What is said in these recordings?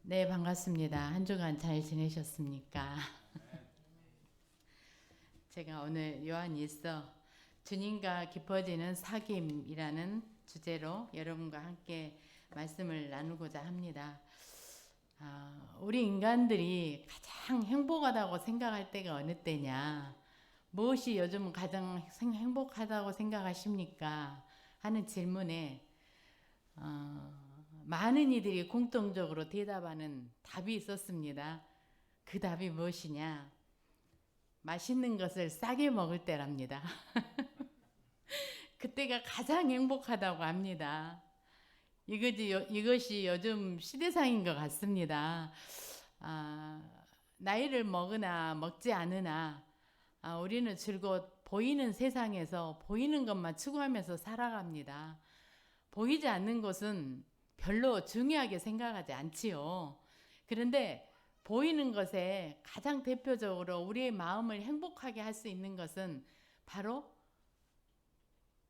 네, 반갑습니다. 한 주간 잘 지내셨습니까? 제가 오늘 요한일서 주님과 깊어지는 사귐이라는 주제로 여러분과 함께 말씀을 나누고자 합니다. 우리 인간들이 가장 행복하다고 생각할 때가 어느 때냐? 무엇이 요즘 가장 행복하다고 생각하십니까? 하는 질문에 많은 이들이 공통적으로 대답하는 답이 있었습니다. 그 답이 무엇이냐? 맛있는 것을 싸게 먹을 때랍니다. 그때가 가장 행복하다고 합니다. 이것이 요즘 시대상인 것 같습니다. 나이를 먹으나 먹지 않으나 우리는 줄곧 보이는 세상에서 보이는 것만 추구하면서 살아갑니다. 보이지 않는 것은 별로 중요하게 생각하지 않지요. 그런데 보이는 것에 가장 대표적으로 우리의 마음을 행복하게 할 수 있는 것은 바로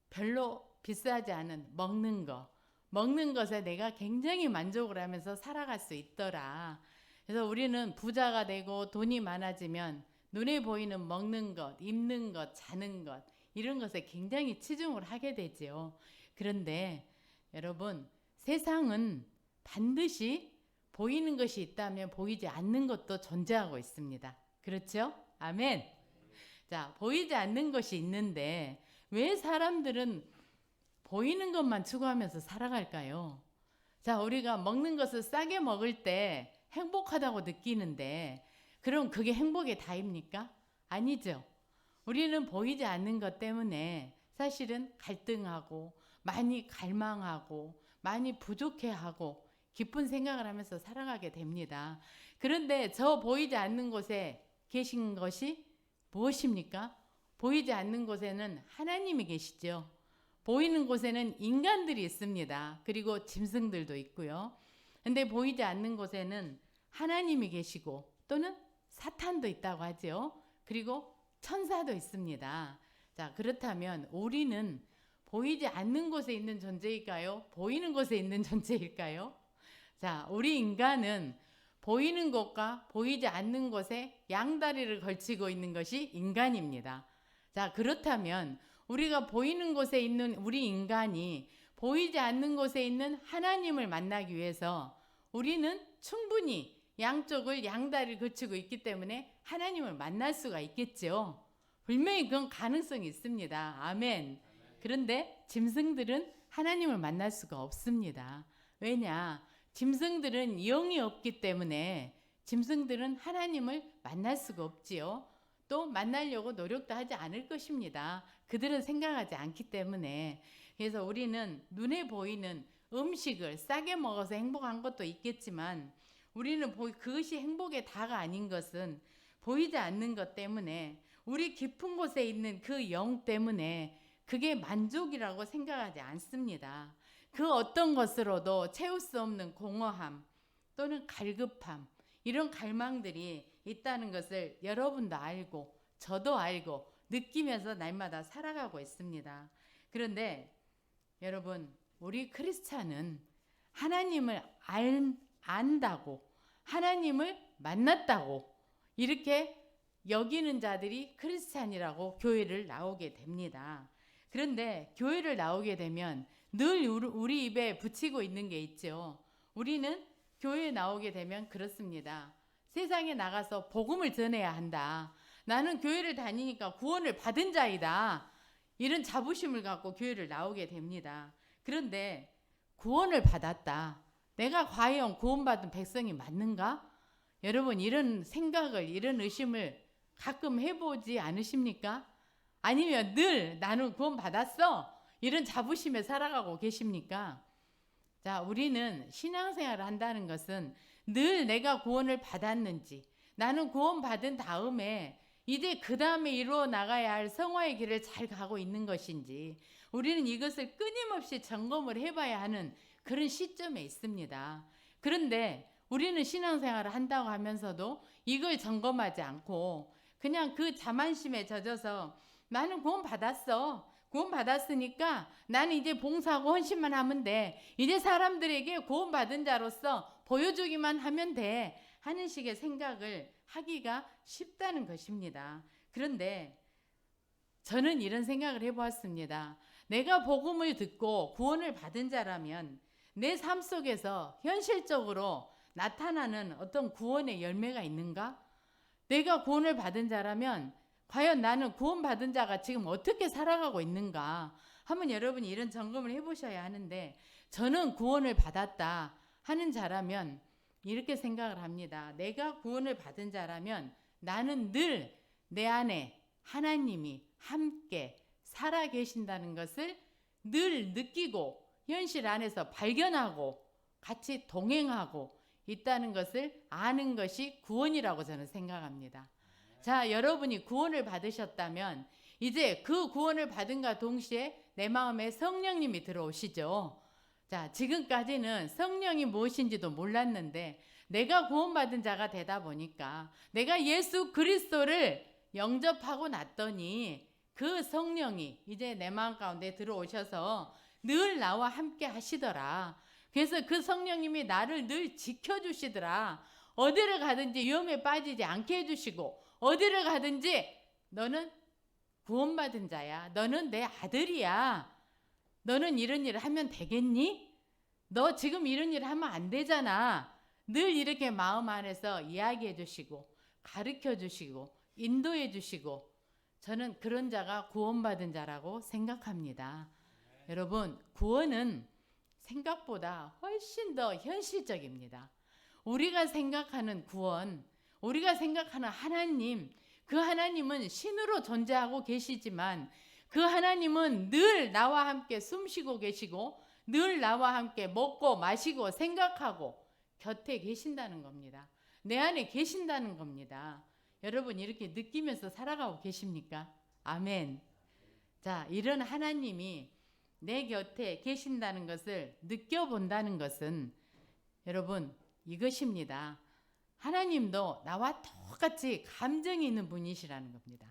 별로 비싸지 않은 먹는 것. 먹는 것에 내가 굉장히 만족을 하면서 살아갈 수 있더라. 그래서 우리는 부자가 되고 돈이 많아지면 눈에 보이는 먹는 것, 입는 것, 자는 것 이런 것에 굉장히 치중을 하게 되지요. 그런데 여러분, 세상은 반드시 보이는 것이 있다면 보이지 않는 것도 존재하고 있습니다. 그렇죠? 아멘. 자, 보이지 않는 것이 있는데 왜 사람들은 보이는 것만 추구하면서 살아갈까요? 자, 우리가 먹는 것을 싸게 먹을 때 행복하다고 느끼는데 그럼 그게 행복의 다입니까? 아니죠. 우리는 보이지 않는 것 때문에 사실은 갈등하고 많이 갈망하고 많이 부족해하고 기쁜 생각을 하면서 살아가게 됩니다. 그런데 저 보이지 않는 곳에 계신 것이 무엇입니까? 보이지 않는 곳에는 하나님이 계시죠. 보이는 곳에는 인간들이 있습니다. 그리고 짐승들도 있고요. 근데 보이지 않는 곳에는 하나님이 계시고 또는 사탄도 있다고 하죠. 그리고 천사도 있습니다. 자, 그렇다면 우리는 보이지 않는 곳에 있는 존재일까요? 보이는 곳에 있는 존재일까요? 자, 우리 인간은 보이는 곳과 보이지 않는 곳에 양다리를 걸치고 있는 것이 인간입니다. 자, 그렇다면 우리가 보이는 곳에 있는 우리 인간이 보이지 않는 곳에 있는 하나님을 만나기 위해서 우리는 충분히 양쪽을 양다리를 걸치고 있기 때문에 하나님을 만날 수가 있겠죠. 분명히 그건 가능성이 있습니다. 아멘. 그런데 짐승들은 하나님을 만날 수가 없습니다. 왜냐? 짐승들은 영이 없기 때문에 짐승들은 하나님을 만날 수가 없지요. 또 만나려고 노력도 하지 않을 것입니다. 그들은 생각하지 않기 때문에. 그래서 우리는 눈에 보이는 음식을 싸게 먹어서 행복한 것도 있겠지만 우리는 그것이 행복의 다가 아닌 것은 보이지 않는 것 때문에 우리 깊은 곳에 있는 그 영 때문에 그게 만족이라고 생각하지 않습니다. 그 어떤 것으로도 채울 수 없는 공허함 또는 갈급함 이런 갈망들이 있다는 것을 여러분도 알고 저도 알고 느끼면서 날마다 살아가고 있습니다. 그런데 여러분, 우리 크리스찬은 하나님을 안다고 하나님을 만났다고 이렇게 여기는 자들이 크리스찬이라고 교회를 나오게 됩니다. 그런데 교회를 나오게 되면 늘 우리 입에 붙이고 있는 게 있죠. 우리는 교회에 나오게 되면 그렇습니다. 세상에 나가서 복음을 전해야 한다. 나는 교회를 다니니까 구원을 받은 자이다. 이런 자부심을 갖고 교회를 나오게 됩니다. 그런데 구원을 받았다. 내가 과연 구원받은 백성이 맞는가? 여러분, 이런 생각을, 이런 의심을 가끔 해보지 않으십니까? 아니면 늘 나는 구원 받았어. 이런 자부심에 살아가고 계십니까? 자, 우리는 신앙생활을 한다는 것은 늘 내가 구원을 받았는지, 나는 구원 받은 다음에 이제 그 다음에 이루어 나가야 할 성화의 길을 잘 가고 있는 것인지, 우리는 이것을 끊임없이 점검을 해봐야 하는 그런 시점에 있습니다. 그런데 우리는 신앙생활을 한다고 하면서도 이걸 점검하지 않고 그냥 그 자만심에 젖어서 나는 구원 받았어. 구원 받았으니까 나는 이제 봉사하고 헌신만 하면 돼. 이제 사람들에게 구원 받은 자로서 보여주기만 하면 돼 하는 식의 생각을 하기가 쉽다는 것입니다. 그런데 저는 이런 생각을 해보았습니다. 내가 복음을 듣고 구원을 받은 자라면 내 삶 속에서 현실적으로 나타나는 어떤 구원의 열매가 있는가? 내가 구원을 받은 자라면 과연 나는 구원받은 자가 지금 어떻게 살아가고 있는가? 한번 여러분이 이런 점검을 해보셔야 하는데, 저는 구원을 받았다 하는 자라면 이렇게 생각을 합니다. 내가 구원을 받은 자라면 나는 늘 내 안에 하나님이 함께 살아 계신다는 것을 늘 느끼고 현실 안에서 발견하고 같이 동행하고 있다는 것을 아는 것이 구원이라고 저는 생각합니다. 자, 여러분이 구원을 받으셨다면 이제 그 구원을 받은과 동시에 내 마음에 성령님이 들어오시죠. 자, 지금까지는 성령이 무엇인지도 몰랐는데 내가 구원받은 자가 되다 보니까 내가 예수 그리스도를 영접하고 났더니 그 성령이 이제 내 마음 가운데 들어오셔서 늘 나와 함께 하시더라. 그래서 그 성령님이 나를 늘 지켜주시더라. 어디를 가든지 위험에 빠지지 않게 해주시고, 어디를 가든지 너는 구원받은 자야. 너는 내 아들이야. 너는 이런 일을 하면 되겠니? 너 지금 이런 일을 하면 안 되잖아. 늘 이렇게 마음 안에서 이야기해 주시고 가르쳐 주시고 인도해 주시고, 저는 그런 자가 구원받은 자라고 생각합니다. 여러분, 구원은 생각보다 훨씬 더 현실적입니다. 우리가 생각하는 구원, 우리가 생각하는 하나님, 그 하나님은 신으로 존재하고 계시지만 그 하나님은 늘 나와 함께 숨쉬고 계시고 늘 나와 함께 먹고 마시고 생각하고 곁에 계신다는 겁니다. 내 안에 계신다는 겁니다. 여러분, 이렇게 느끼면서 살아가고 계십니까? 아멘. 자, 이런 하나님이 내 곁에 계신다는 것을 느껴본다는 것은 여러분 이것입니다. 하나님도 나와 똑같이 감정이 있는 분이시라는 겁니다.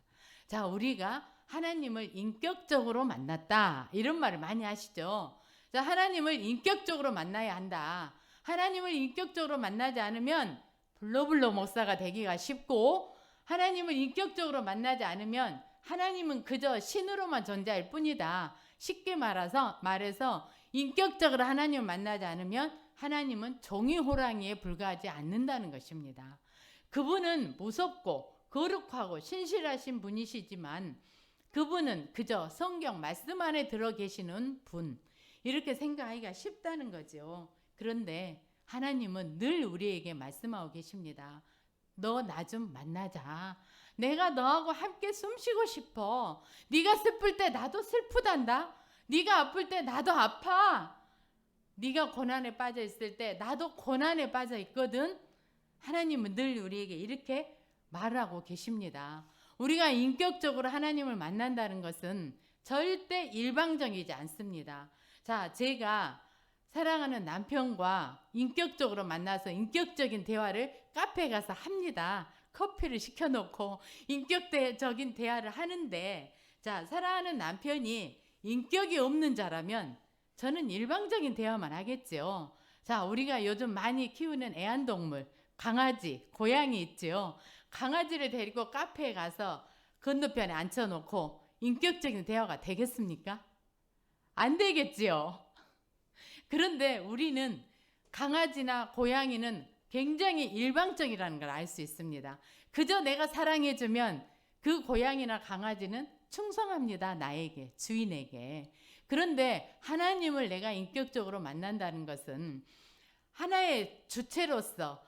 자, 우리가 하나님을 인격적으로 만났다 이런 말을 많이 하시죠. 자, 하나님을 인격적으로 만나야 한다. 하나님을 인격적으로 만나지 않으면 블로블로 목사가 되기가 쉽고, 하나님을 인격적으로 만나지 않으면 하나님은 그저 신으로만 존재할 뿐이다. 쉽게 말해서 인격적으로 하나님을 만나지 않으면 하나님은 종이 호랑이에 불과하지 않는다는 것입니다. 그분은 무섭고 거룩하고 신실하신 분이시지만 그분은 그저 성경 말씀 안에 들어 계시는 분, 이렇게 생각하기가 쉽다는 거죠. 그런데 하나님은 늘 우리에게 말씀하고 계십니다. 너 나 좀 만나자. 내가 너하고 함께 숨쉬고 싶어. 네가 슬플 때 나도 슬프단다. 네가 아플 때 나도 아파. 네가 고난에 빠져 있을 때 나도 고난에 빠져 있거든. 하나님은 늘 우리에게 이렇게 말하고 계십니다. 우리가 인격적으로 하나님을 만난다는 것은 절대 일방적이지 않습니다. 자, 제가 사랑하는 남편과 인격적으로 만나서 인격적인 대화를 카페에 가서 합니다. 커피를 시켜놓고 인격적인 대화를 하는데, 자, 사랑하는 남편이 인격이 없는 자라면 저는 일방적인 대화만 하겠죠. 자, 우리가 요즘 많이 키우는 애완동물, 강아지, 고양이 있죠. 강아지를 데리고 카페에 가서 건너편에 앉혀놓고 인격적인 대화가 되겠습니까? 안 되겠지요. 그런데 우리는 강아지나 고양이는 굉장히 일방적이라는 걸 알 수 있습니다. 그저 내가 사랑해주면 그 고양이나 강아지는 충성합니다. 나에게, 주인에게. 그런데 하나님을 내가 인격적으로 만난다는 것은 하나의 주체로서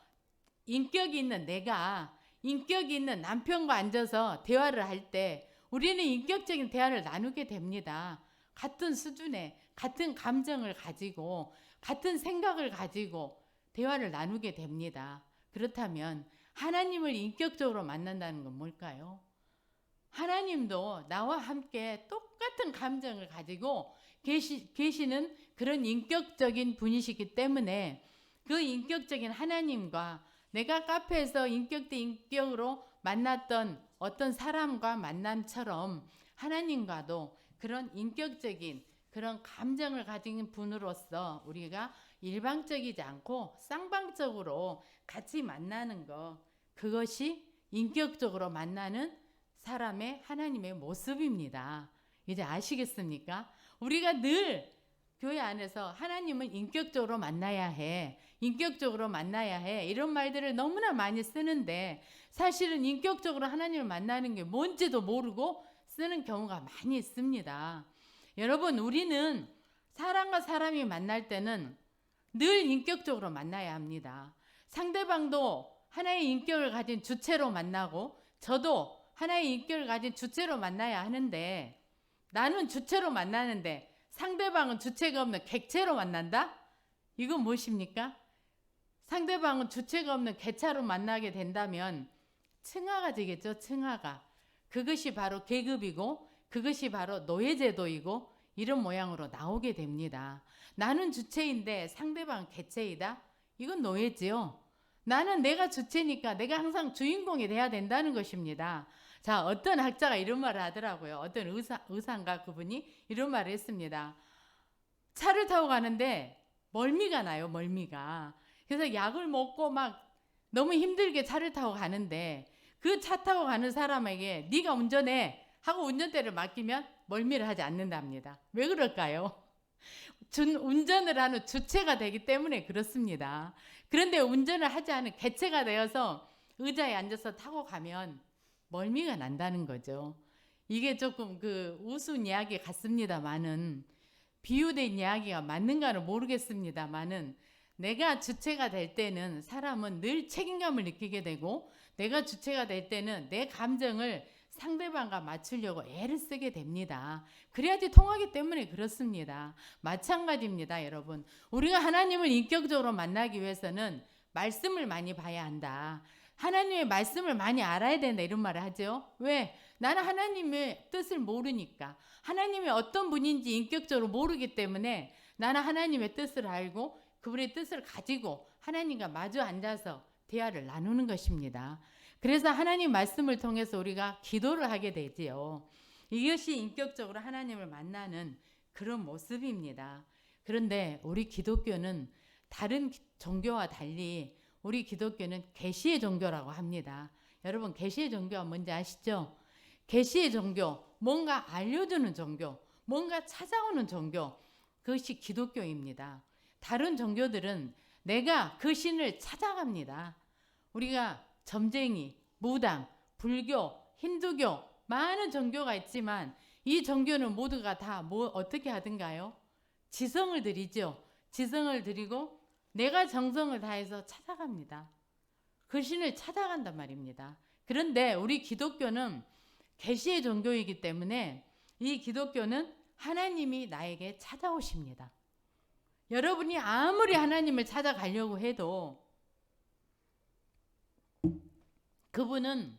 인격이 있는 내가, 인격이 있는 남편과 앉아서 대화를 할 때 우리는 인격적인 대화를 나누게 됩니다. 같은 수준의 같은 감정을 가지고 같은 생각을 가지고 대화를 나누게 됩니다. 그렇다면 하나님을 인격적으로 만난다는 건 뭘까요? 하나님도 나와 함께 똑같은 감정을 가지고 계시는 그런 인격적인 분이시기 때문에 그 인격적인 하나님과 내가 카페에서 인격 대 인격으로 만났던 어떤 사람과 만남처럼 하나님과도 그런 인격적인 그런 감정을 가진 분으로서 우리가 일방적이지 않고 쌍방적으로 같이 만나는 거, 그것이 인격적으로 만나는 사람의 하나님의 모습입니다. 이제 아시겠습니까? 우리가 늘 교회 안에서 하나님은 인격적으로 만나야 해, 인격적으로 만나야 해, 이런 말들을 너무나 많이 쓰는데 사실은 인격적으로 하나님을 만나는 게 뭔지도 모르고 쓰는 경우가 많이 있습니다. 여러분, 우리는 사람과 사람이 만날 때는 늘 인격적으로 만나야 합니다. 상대방도 하나의 인격을 가진 주체로 만나고 저도 하나의 인격을 가진 주체로 만나야 하는데, 나는 주체로 만나는데 상대방은 주체가 없는 객체로 만난다? 이건 무엇입니까? 상대방은 주체가 없는 객체로 만나게 된다면 층하가 되겠죠. 층하가. 그것이 바로 계급이고 그것이 바로 노예제도이고 이런 모양으로 나오게 됩니다. 나는 주체인데 상대방은 객체이다? 이건 노예지요. 나는 내가 주체니까 내가 항상 주인공이 돼야 된다는 것입니다. 자, 어떤 학자가 이런 말을 하더라고요. 어떤 의사인가 그분이 이런 말을 했습니다. 차를 타고 가는데 멀미가 나요. 멀미가. 그래서 약을 먹고 막 너무 힘들게 차를 타고 가는데 그 차 타고 가는 사람에게 네가 운전해 하고 운전대를 맡기면 멀미를 하지 않는답니다. 왜 그럴까요? 운전을 하는 주체가 되기 때문에 그렇습니다. 그런데 운전을 하지 않은 객체가 되어서 의자에 앉아서 타고 가면 멀미가 난다는 거죠. 이게 조금 우스운 이야기 같습니다만은, 비유된 이야기가 맞는가는 모르겠습니다만은, 내가 주체가 될 때는 사람은 늘 책임감을 느끼게 되고, 내가 주체가 될 때는 내 감정을 상대방과 맞추려고 애를 쓰게 됩니다. 그래야지 통하기 때문에 그렇습니다. 마찬가지입니다, 여러분. 우리가 하나님을 인격적으로 만나기 위해서는 말씀을 많이 봐야 한다. 하나님의 말씀을 많이 알아야 된다, 이런 말을 하죠. 왜? 나는 하나님의 뜻을 모르니까. 하나님이 어떤 분인지 인격적으로 모르기 때문에 나는 하나님의 뜻을 알고 그분의 뜻을 가지고 하나님과 마주 앉아서 대화를 나누는 것입니다. 그래서 하나님 말씀을 통해서 우리가 기도를 하게 되지요. 이것이 인격적으로 하나님을 만나는 그런 모습입니다. 그런데 우리 기독교는 다른 종교와 달리 우리 기독교는 계시의 종교라고 합니다. 여러분, 계시의 종교가 뭔지 아시죠? 계시의 종교, 뭔가 알려주는 종교, 뭔가 찾아오는 종교, 그것이 기독교입니다. 다른 종교들은 내가 그 신을 찾아갑니다. 우리가 점쟁이, 무당, 불교, 힌두교, 많은 종교가 있지만 이 종교는 모두가 다 어떻게 하든가요? 지성을 드리죠. 지성을 드리고 내가 정성을 다해서 찾아갑니다. 그 신을 찾아간단 말입니다. 그런데 우리 기독교는 계시의 종교이기 때문에 이 기독교는 하나님이 나에게 찾아오십니다. 여러분이 아무리 하나님을 찾아가려고 해도 그분은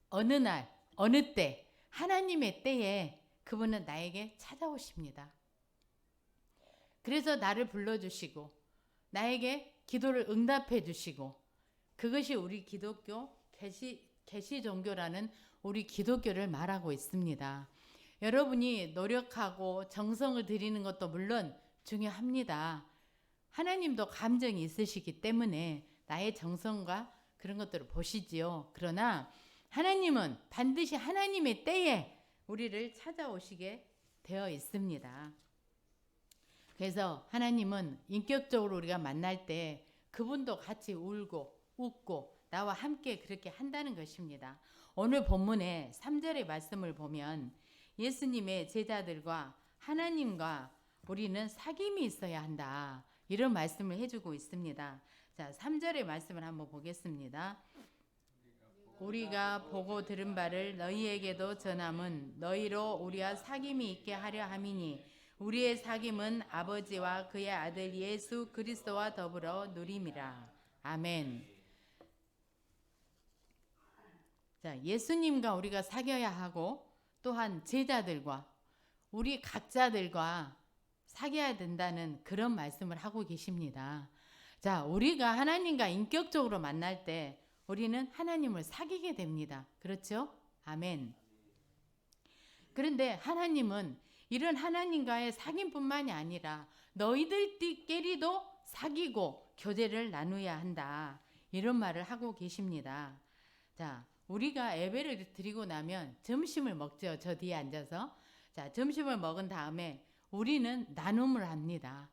어느 날, 어느 때, 하나님의 때에 그분은 나에게 찾아오십니다. 그래서 나를 불러주시고 나에게 기도를 응답해 주시고, 그것이 우리 기독교 계시 종교라는 우리 기독교를 말하고 있습니다. 여러분이 노력하고 정성을 들이는 것도 물론 중요합니다. 하나님도 감정이 있으시기 때문에 나의 정성과 그런 것들을 보시지요. 그러나 하나님은 반드시 하나님의 때에 우리를 찾아오시게 되어 있습니다. 그래서 하나님은 인격적으로 우리가 만날 때 그분도 같이 울고 웃고 나와 함께 그렇게 한다는 것입니다. 오늘 본문의 3절의 말씀을 보면 예수님의 제자들과 하나님과 우리는 사귐이 있어야 한다, 이런 말씀을 해주고 있습니다. 자, 3절의 말씀을 한번 보겠습니다. 우리가 보고 들은 바를 너희에게도 전함은 너희로 우리와 사귐이 있게 하려 함이니 우리의 사귐은 아버지와 그의 아들 예수 그리스도와 더불어 누림이라. 아멘. 자, 예수님과 우리가 사귀어야 하고 또한 제자들과 우리 각자들과 사귀어야 된다는 그런 말씀을 하고 계십니다. 자, 우리가 하나님과 인격적으로 만날 때 우리는 하나님을 사귀게 됩니다. 그렇죠? 아멘. 그런데 하나님은 이런 하나님과의 사귐뿐만이 아니라 너희들끼리도 사귀고 교제를 나누어야 한다. 이런 말을 하고 계십니다. 자, 우리가 예배를 드리고 나면 점심을 먹죠. 저 뒤에 앉아서. 자, 점심을 먹은 다음에 우리는 나눔을 합니다.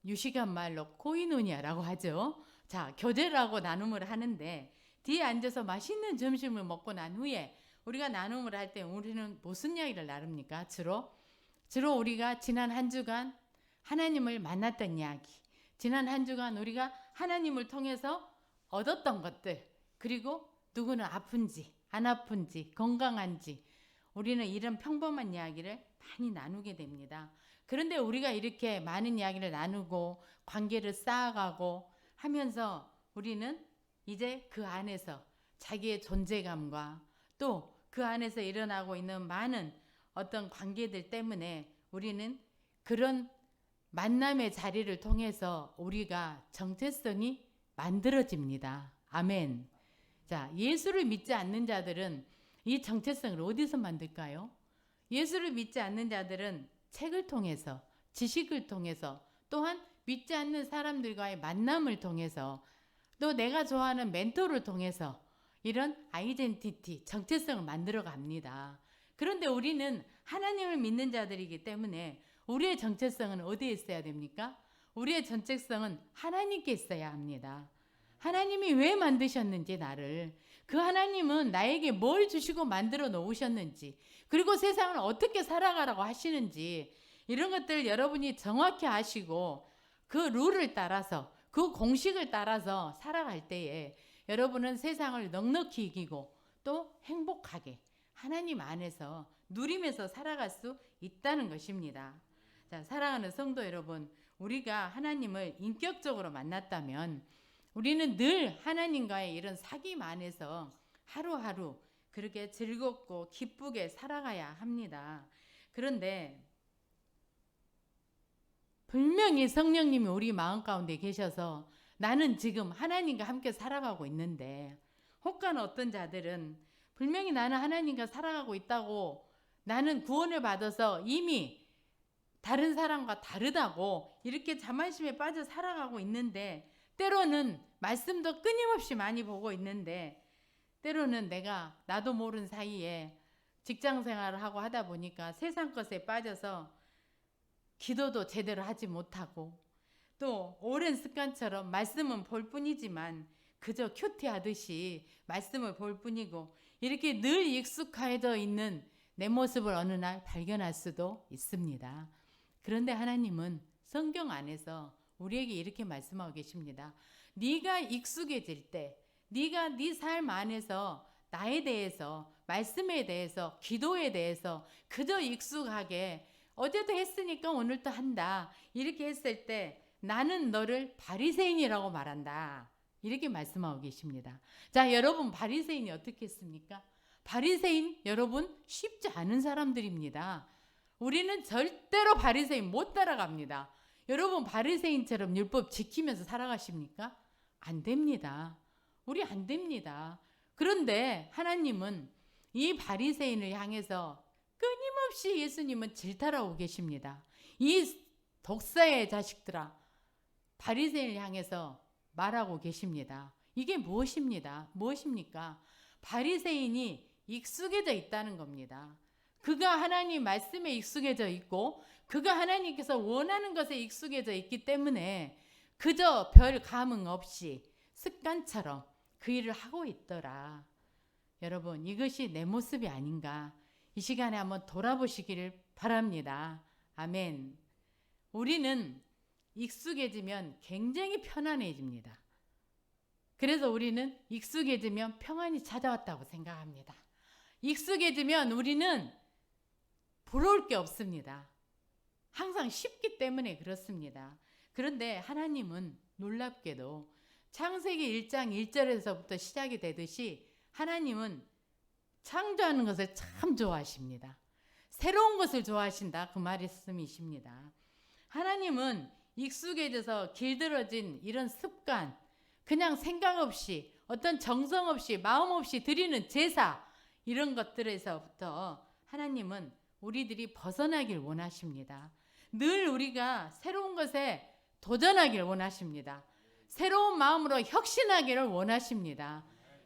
유시간 말로 코이노니아라고 하죠. 자, 교제를 하고 나눔을 하는데 뒤에 앉아서 맛있는 점심을 먹고 난 후에 우리가 나눔을 할 때 우리는 무슨 이야기를 나눕니까? 주로 우리가 지난 한 주간 하나님을 만났던 이야기, 지난 한 주간 우리가 하나님을 통해서 얻었던 것들, 그리고 누구는 아픈지 안 아픈지 건강한지 우리는 이런 평범한 이야기를 많이 나누게 됩니다. 그런데 우리가 이렇게 많은 이야기를 나누고 관계를 쌓아가고 하면서 우리는 이제 그 안에서 자기의 존재감과 또 그 안에서 일어나고 있는 많은 어떤 관계들 때문에 우리는 그런 만남의 자리를 통해서 우리가 정체성이 만들어집니다. 아멘. 자, 예수를 믿지 않는 자들은 이 정체성을 어디서 만들까요? 예수를 믿지 않는 자들은 책을 통해서, 지식을 통해서, 또한 믿지 않는 사람들과의 만남을 통해서, 또 내가 좋아하는 멘토를 통해서 이런 아이덴티티, 정체성을 만들어 갑니다. 그런데 우리는 하나님을 믿는 자들이기 때문에 우리의 정체성은 어디에 있어야 됩니까? 우리의 정체성은 하나님께 있어야 합니다. 하나님이 왜 만드셨는지 나를, 그 하나님은 나에게 뭘 주시고 만들어 놓으셨는지, 그리고 세상을 어떻게 살아가라고 하시는지, 이런 것들 여러분이 정확히 아시고 그 룰을 따라서, 그 공식을 따라서 살아갈 때에 여러분은 세상을 넉넉히 이기고 또 행복하게 하나님 안에서 누리면서 살아갈 수 있다는 것입니다. 자, 사랑하는 성도 여러분, 우리가 하나님을 인격적으로 만났다면 우리는 늘 하나님과의 이런 사귐 안에서 하루하루 그렇게 즐겁고 기쁘게 살아가야 합니다. 그런데 분명히 성령님이 우리 마음 가운데 계셔서 나는 지금 하나님과 함께 살아가고 있는데, 혹가는 어떤 자들은 분명히 나는 하나님과 살아가고 있다고, 나는 구원을 받아서 이미 다른 사람과 다르다고 이렇게 자만심에 빠져 살아가고 있는데, 때로는 말씀도 끊임없이 많이 보고 있는데, 때로는 내가 나도 모르는 사이에 직장 생활을 하고 하다 보니까 세상 것에 빠져서 기도도 제대로 하지 못하고, 또 오랜 습관처럼 말씀은 볼 뿐이지만 그저 큐티하듯이 말씀을 볼 뿐이고, 이렇게 늘 익숙해져 있는 내 모습을 어느 날 발견할 수도 있습니다. 그런데 하나님은 성경 안에서 우리에게 이렇게 말씀하고 계십니다. 네가 익숙해질 때, 네가 네 삶 안에서 나에 대해서, 말씀에 대해서, 기도에 대해서 그저 익숙하게 어제도 했으니까 오늘도 한다, 이렇게 했을 때 나는 너를 바리새인이라고 말한다, 이렇게 말씀하고 계십니다. 자, 여러분, 바리새인이 어떻게 했습니까? 바리새인 여러분 쉽지 않은 사람들입니다. 우리는 절대로 바리새인 못 따라갑니다. 여러분, 바리새인처럼 율법 지키면서 살아가십니까? 안 됩니다. 우리 안 됩니다. 그런데 하나님은 이 바리새인을 향해서 끊임없이 예수님은 질타하고 계십니다. 이 독사의 자식들아, 바리새인을 향해서 말하고 계십니다. 이게 무엇입니까? 바리새인이 익숙해져 있다는 겁니다. 그가 하나님 말씀에 익숙해져 있고 그가 하나님께서 원하는 것에 익숙해져 있기 때문에 그저 별 감흥 없이 습관처럼 그 일을 하고 있더라. 여러분, 이것이 내 모습이 아닌가, 이 시간에 한번 돌아보시기를 바랍니다. 아멘. 우리는 익숙해지면 굉장히 편안해집니다. 그래서 우리는 익숙해지면 평안이 찾아왔다고 생각합니다. 익숙해지면 우리는 부러울 게 없습니다. 항상 쉽기 때문에 그렇습니다. 그런데 하나님은 놀랍게도 창세기 1장 1절에서부터 시작이 되듯이 하나님은 창조하는 것을 참 좋아하십니다. 새로운 것을 좋아하신다, 그 말씀이십니다. 하나님은 익숙해져서 길들어진 이런 습관, 그냥 생각 없이, 어떤 정성 없이, 마음 없이 드리는 제사, 이런 것들에서부터 하나님은 우리들이 벗어나길 원하십니다. 늘 우리가 새로운 것에 도전하기를 원하십니다. 새로운 마음으로 혁신하기를 원하십니다.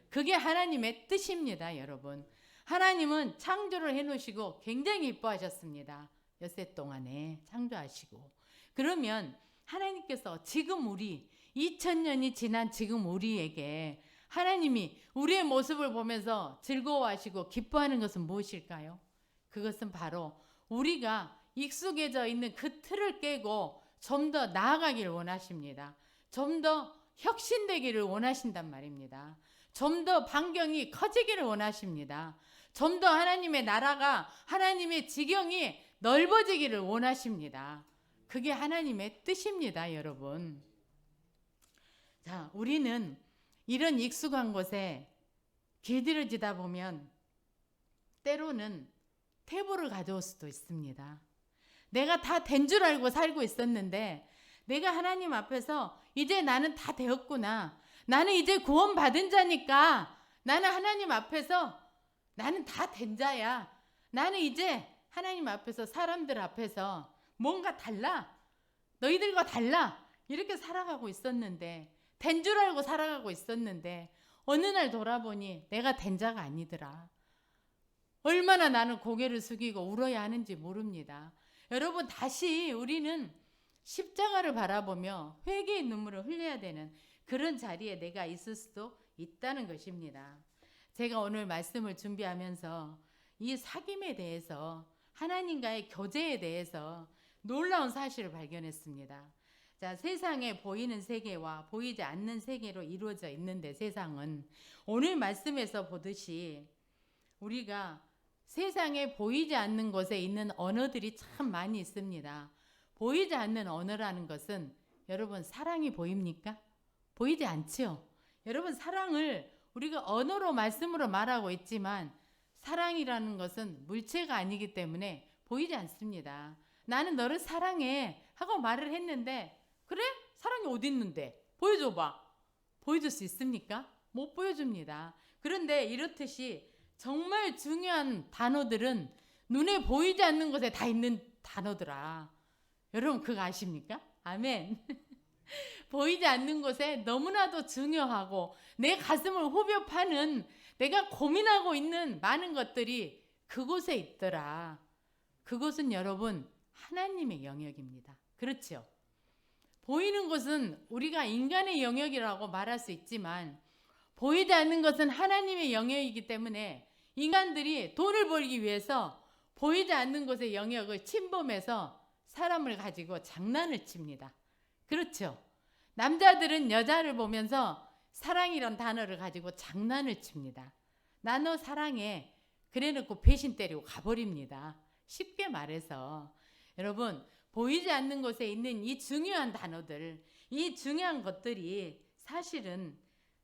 그게 하나님의 뜻입니다, 여러분. 하나님은 창조를 해놓으시고 굉장히 이뻐하셨습니다. 엿새 동안에 창조하시고. 그러면 하나님께서 지금 우리 2000년이 지난 지금 우리에게 하나님이 우리의 모습을 보면서 즐거워하시고 기뻐하는 것은 무엇일까요? 그것은 바로 우리가 익숙해져 있는 그 틀을 깨고 좀 더 나아가기를 원하십니다. 좀 더 혁신되기를 원하신단 말입니다. 좀 더 반경이 커지기를 원하십니다. 좀 더 하나님의 나라가, 하나님의 지경이 넓어지기를 원하십니다. 그게 하나님의 뜻입니다, 여러분. 자, 우리는 이런 익숙한 곳에 길들여지다 보면 때로는 태보를 가져올 수도 있습니다. 내가 다 된 줄 알고 살고 있었는데 내가 하나님 앞에서 이제 나는 다 되었구나. 나는 이제 구원 받은 자니까 나는 하나님 앞에서 나는 다 된 자야. 나는 이제 하나님 앞에서 사람들 앞에서 뭔가 달라. 너희들과 달라. 이렇게 살아가고 있었는데 된 줄 알고 살아가고 있었는데 어느 날 돌아보니 내가 된 자가 아니더라. 얼마나 나는 고개를 숙이고 울어야 하는지 모릅니다. 여러분, 다시 우리는 십자가를 바라보며 회개의 눈물을 흘려야 되는 그런 자리에 내가 있을 수도 있다는 것입니다. 제가 오늘 말씀을 준비하면서 이 사귐에 대해서, 하나님과의 교제에 대해서 놀라운 사실을 발견했습니다. 자, 세상에 보이는 세계와 보이지 않는 세계로 이루어져 있는데, 세상은 오늘 말씀에서 보듯이 우리가 세상에 보이지 않는 곳에 있는 언어들이 참 많이 있습니다. 보이지 않는 언어라는 것은 여러분, 사랑이 보입니까? 보이지 않죠. 여러분, 사랑을 우리가 언어로 말씀으로 말하고 있지만 사랑이라는 것은 물체가 아니기 때문에 보이지 않습니다. 나는 너를 사랑해 하고 말을 했는데, 그래? 사랑이 어디 있는데? 보여줘봐. 보여줄 수 있습니까? 못 보여줍니다. 그런데 이렇듯이 정말 중요한 단어들은 눈에 보이지 않는 곳에 다 있는 단어더라. 여러분, 그거 아십니까? 아멘. 보이지 않는 곳에 너무나도 중요하고 내 가슴을 후벼 파는, 내가 고민하고 있는 많은 것들이 그곳에 있더라. 그곳은 여러분, 하나님의 영역입니다. 그렇죠? 보이는 것은 우리가 인간의 영역이라고 말할 수 있지만 보이지 않는 것은 하나님의 영역이기 때문에 인간들이 돈을 벌기 위해서 보이지 않는 곳의 영역을 침범해서 사람을 가지고 장난을 칩니다. 그렇죠? 남자들은 여자를 보면서 사랑이란 단어를 가지고 장난을 칩니다. 나 너 사랑해. 그래놓고 배신 때리고 가버립니다. 쉽게 말해서 여러분, 보이지 않는 곳에 있는 이 중요한 단어들, 이 중요한 것들이 사실은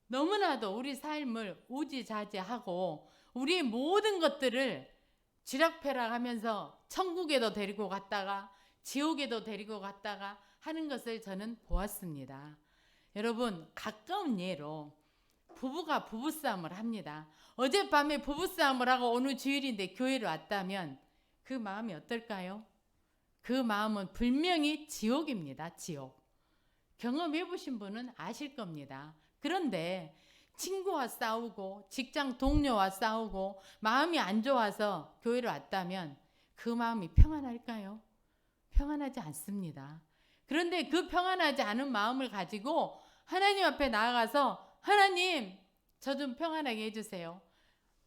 너무나도 우리 삶을 우지자지하고 우리 모든 것들을 쥐락펴락하면서 천국에도 데리고 갔다가 지옥에도 데리고 갔다가 하는 것을 저는 보았습니다. 여러분, 가까운 예로 부부가 부부싸움을 합니다. 어젯밤에 부부싸움을 하고 오늘 주일인데 교회를 왔다면 그 마음이 어떨까요? 그 마음은 분명히 지옥입니다. 지옥. 경험해 보신 분은 아실 겁니다. 그런데 친구와 싸우고 직장 동료와 싸우고 마음이 안 좋아서 교회를 왔다면 그 마음이 평안할까요? 평안하지 않습니다. 그런데 그 평안하지 않은 마음을 가지고 하나님 앞에 나아가서 하나님, 저 좀 평안하게 해주세요.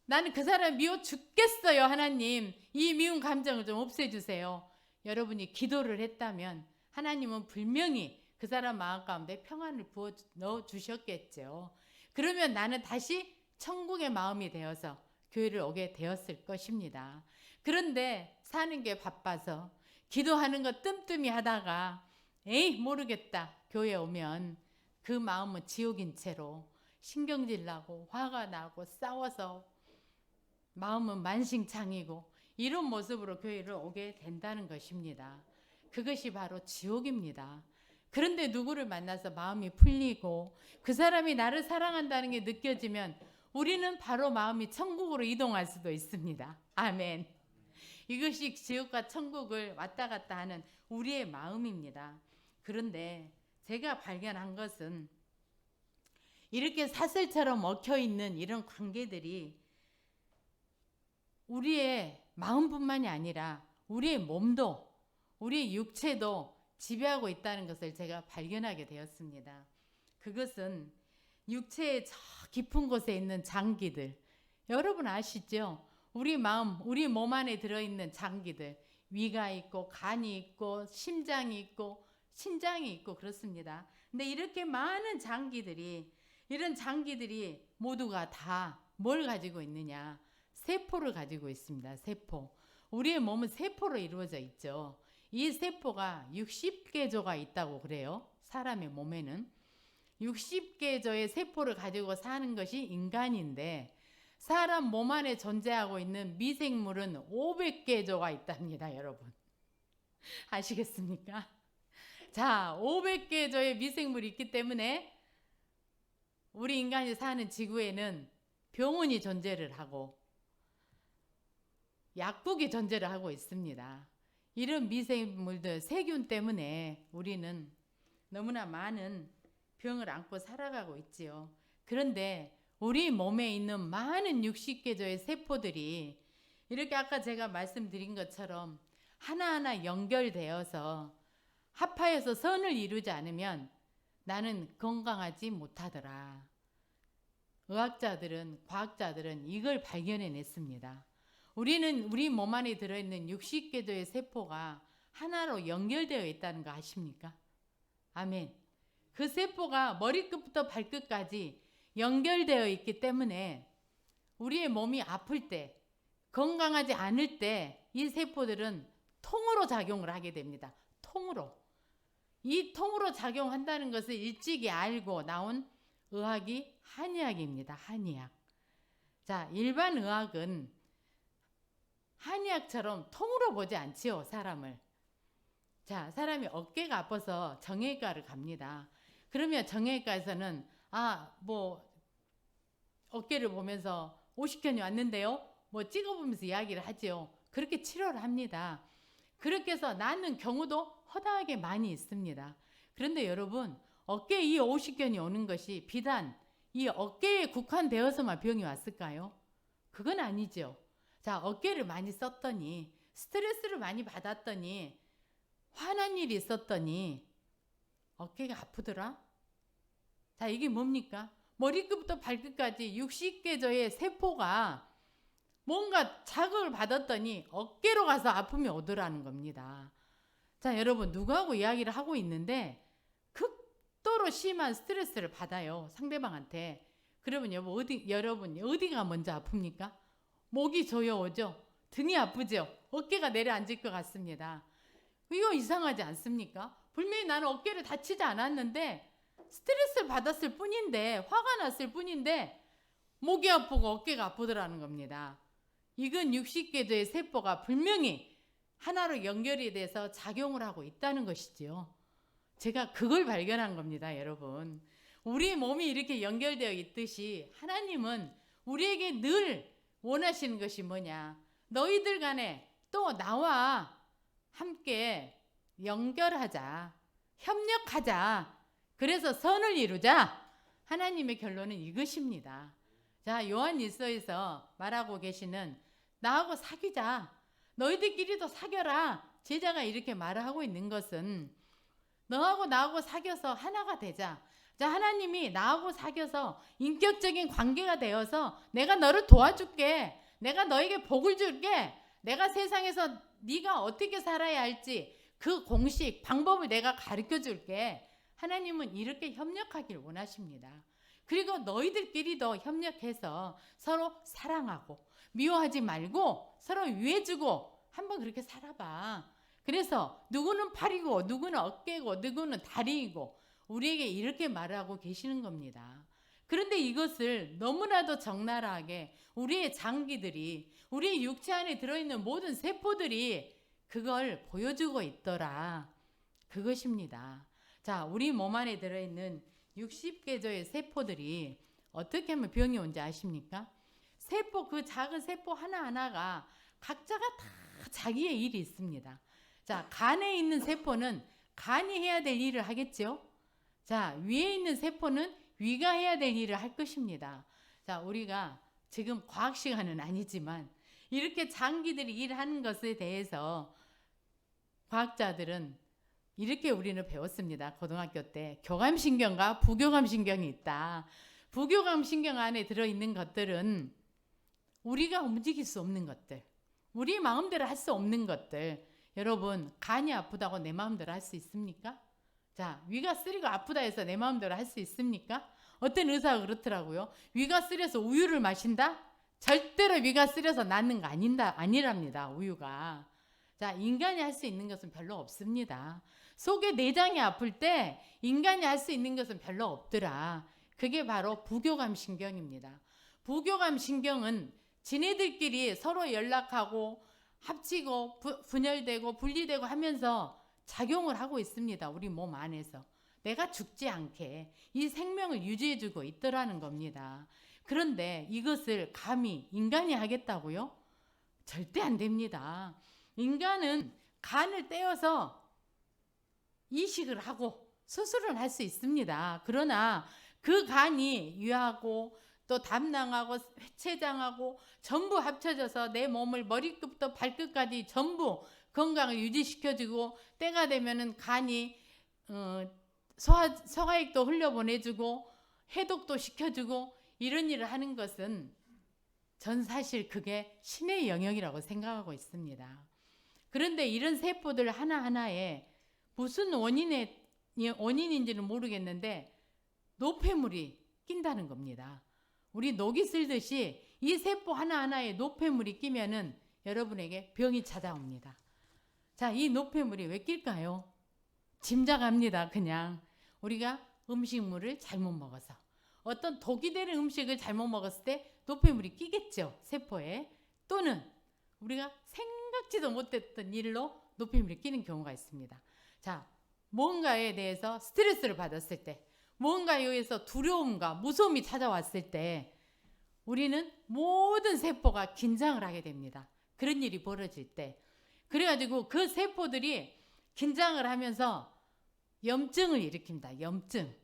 나는 그 사람 미워 죽겠어요. 하나님, 이 미운 감정을 좀 없애주세요. 여러분이 기도를 했다면 하나님은 분명히 그 사람 마음 가운데 평안을 부어 넣어 주셨겠죠. 그러면 나는 다시 천국의 마음이 되어서 교회를 오게 되었을 것입니다. 그런데 사는 게 바빠서 기도하는 거 뜸뜸이 하다가 에이 모르겠다 교회 오면 그 마음은 지옥인 채로 신경질 나고 화가 나고 싸워서 마음은 만신창이고 이런 모습으로 교회를 오게 된다는 것입니다. 그것이 바로 지옥입니다. 그런데 누구를 만나서 마음이 풀리고 그 사람이 나를 사랑한다는 게 느껴지면 우리는 바로 마음이 천국으로 이동할 수도 있습니다. 아멘. 이것이 지옥과 천국을 왔다 갔다 하는 우리의 마음입니다. 그런데 제가 발견한 것은 이렇게 사슬처럼 얽혀 있는 이런 관계들이 우리의 마음뿐만이 아니라 우리의 몸도, 우리의 육체도 지배하고 있다는 것을 제가 발견하게 되었습니다. 그것은 육체의 저 깊은 곳에 있는 장기들, 여러분 아시죠? 우리 마음, 우리 몸 안에 들어있는 장기들, 위가 있고 간이 있고 심장이 있고 신장이 있고 그렇습니다. 근데 이렇게 많은 장기들이, 이런 장기들이 모두가 다 뭘 가지고 있느냐? 세포를 가지고 있습니다. 세포. 우리의 몸은 세포로 이루어져 있죠. 이 세포가 60개조가 있다고 그래요. 사람의 몸에는 60개조의 세포를 가지고 사는 것이 인간인데, 사람 몸 안에 존재하고 있는 미생물은 500개조가 있답니다. 여러분 아시겠습니까? 자, 500개조의 미생물이 있기 때문에 우리 인간이 사는 지구에는 병원이 존재를 하고 약국이 존재를 하고 있습니다. 이런 미생물들, 세균 때문에 우리는 너무나 많은 병을 안고 살아가고 있지요. 그런데 우리 몸에 있는 많은 60개조의 세포들이 이렇게 아까 제가 말씀드린 것처럼 하나하나 연결되어서 합하여서 선을 이루지 않으면 나는 건강하지 못하더라. 의학자들은, 과학자들은 이걸 발견해냈습니다. 우리는 우리 몸 안에 들어있는 60개조의 세포가 하나로 연결되어 있다는 거 아십니까? 아멘. 그 세포가 머리끝부터 발끝까지 연결되어 있기 때문에 우리의 몸이 아플 때, 건강하지 않을 때 이 세포들은 통으로 작용을 하게 됩니다. 통으로. 이 통으로 작용한다는 것을 일찍이 알고 나온 의학이 한의학입니다. 한의학. 자, 일반 의학은 한의학처럼 통으로 보지 않지요, 사람을. 자, 사람이 어깨가 아파서 정형외과를 갑니다. 그러면 정형외과에서는 어깨를 보면서 오십견이 왔는데요, 찍어보면서 이야기를 하지요. 그렇게 치료를 합니다. 그렇게 해서 낫는 경우도 허다하게 많이 있습니다. 그런데 여러분, 어깨에 이 오십견이 오는 것이 비단 이 어깨에 국한되어서만 병이 왔을까요? 그건 아니죠. 자, 어깨를 많이 썼더니, 스트레스를 많이 받았더니, 화난 일이 있었더니 어깨가 아프더라? 자, 이게 뭡니까? 머리끝부터 발끝까지 60개조의 세포가 뭔가 자극을 받았더니 어깨로 가서 아픔이 오더라는 겁니다. 자, 여러분, 누구하고 이야기를 하고 있는데 극도로 심한 스트레스를 받아요, 상대방한테. 그러면 여러분 어디가 먼저 아픕니까? 목이 조여오죠? 등이 아프죠? 어깨가 내려앉을 것 같습니다. 이거 이상하지 않습니까? 분명히 나는 어깨를 다치지 않았는데 스트레스를 받았을 뿐인데, 화가 났을 뿐인데 목이 아프고 어깨가 아프더라는 겁니다. 이건 60개조의 세포가 분명히 하나로 연결이 돼서 작용을 하고 있다는 것이지요. 제가 그걸 발견한 겁니다, 여러분. 우리 몸이 이렇게 연결되어 있듯이 하나님은 우리에게 늘 원하시는 것이 뭐냐? 너희들 간에 또 나와 함께 연결하자, 협력하자, 그래서 선을 이루자. 하나님의 결론은 이것입니다. 자, 요한일서에서 말하고 계시는 나하고 사귀자, 너희들끼리도 사겨라, 제자가 이렇게 말을 하고 있는 것은 너하고 나하고 사귀어서 하나가 되자. 자, 하나님이 나하고 사귀어서 인격적인 관계가 되어서 내가 너를 도와줄게, 내가 너에게 복을 줄게, 내가 세상에서 네가 어떻게 살아야 할지 그 공식, 방법을 내가 가르쳐 줄게. 하나님은 이렇게 협력하길 원하십니다. 그리고 너희들끼리도 협력해서 서로 사랑하고 미워하지 말고 서로 위해주고 한번 그렇게 살아봐. 그래서 누구는 팔이고 누구는 어깨고 누구는 다리이고 우리에게 이렇게 말하고 계시는 겁니다. 그런데 이것을 너무나도 적나라하게 우리의 장기들이, 우리의 육체 안에 들어있는 모든 세포들이 그걸 보여주고 있더라. 그것입니다. 자, 우리 몸 안에 들어있는 60개조의 세포들이 어떻게 하면 병이 온지 아십니까? 세포, 그 작은 세포 하나하나가 각자가 다 자기의 일이 있습니다. 자, 간에 있는 세포는 간이 해야 될 일을 하겠죠. 자, 위에 있는 세포는 위가 해야 될 일을 할 것입니다. 자, 우리가 지금 과학 시간은 아니지만 이렇게 장기들이 일하는 것에 대해서 과학자들은 이렇게 우리는 배웠습니다. 고등학교 때 교감신경과 부교감신경이 있다. 부교감신경 안에 들어있는 것들은 우리가 움직일 수 없는 것들, 우리 마음대로 할 수 없는 것들. 여러분, 간이 아프다고 내 마음대로 할 수 있습니까? 자, 위가 쓰리고 아프다 해서 내 마음대로 할 수 있습니까? 어떤 의사가 그렇더라고요. 위가 쓰려서 우유를 마신다? 절대로 위가 쓰려서 낫는 거 아니랍니다. 우유가. 자, 인간이 할 수 있는 것은 별로 없습니다. 속의 내장이 아플 때 인간이 할 수 있는 것은 별로 없더라. 그게 바로 부교감신경입니다. 부교감신경은 지네들끼리 서로 연락하고 합치고 분열되고 분리되고 하면서 작용을 하고 있습니다. 우리 몸 안에서. 내가 죽지 않게 이 생명을 유지해주고 있더라는 겁니다. 그런데 이것을 감히 인간이 하겠다고요? 절대 안 됩니다. 인간은 간을 떼어서 이식을 하고 수술을 할 수 있습니다. 그러나 그 간이 위하고 또 담낭하고 폐췌장하고 전부 합쳐져서 내 몸을 머리끝부터 발끝까지 전부 건강을 유지시켜주고 때가 되면은 간이 소화액도 흘려보내주고 해독도 시켜주고 이런 일을 하는 것은 전 사실 그게 신의 영역이라고 생각하고 있습니다. 그런데 이런 세포들 하나하나에 무슨 원인인지는 모르겠는데 노폐물이 낀다는 겁니다. 우리 녹이 슬듯이 이 세포 하나하나에 노폐물이 끼면은 여러분에게 병이 찾아옵니다. 자, 이 노폐물이 왜 낄까요? 짐작합니다. 그냥 우리가 음식물을 잘못 먹어서 어떤 독이 되는 음식을 잘못 먹었을 때 노폐물이 끼겠죠. 세포에. 또는 우리가 생각지도 못했던 일로 노폐물이 끼는 경우가 있습니다. 자, 뭔가에 대해서 스트레스를 받았을 때, 뭔가에 의해서 두려움과 무서움이 찾아왔을 때 우리는 모든 세포가 긴장을 하게 됩니다. 그런 일이 벌어질 때. 그래가지고 그 세포들이 긴장을 하면서 염증을 일으킵니다. 염증.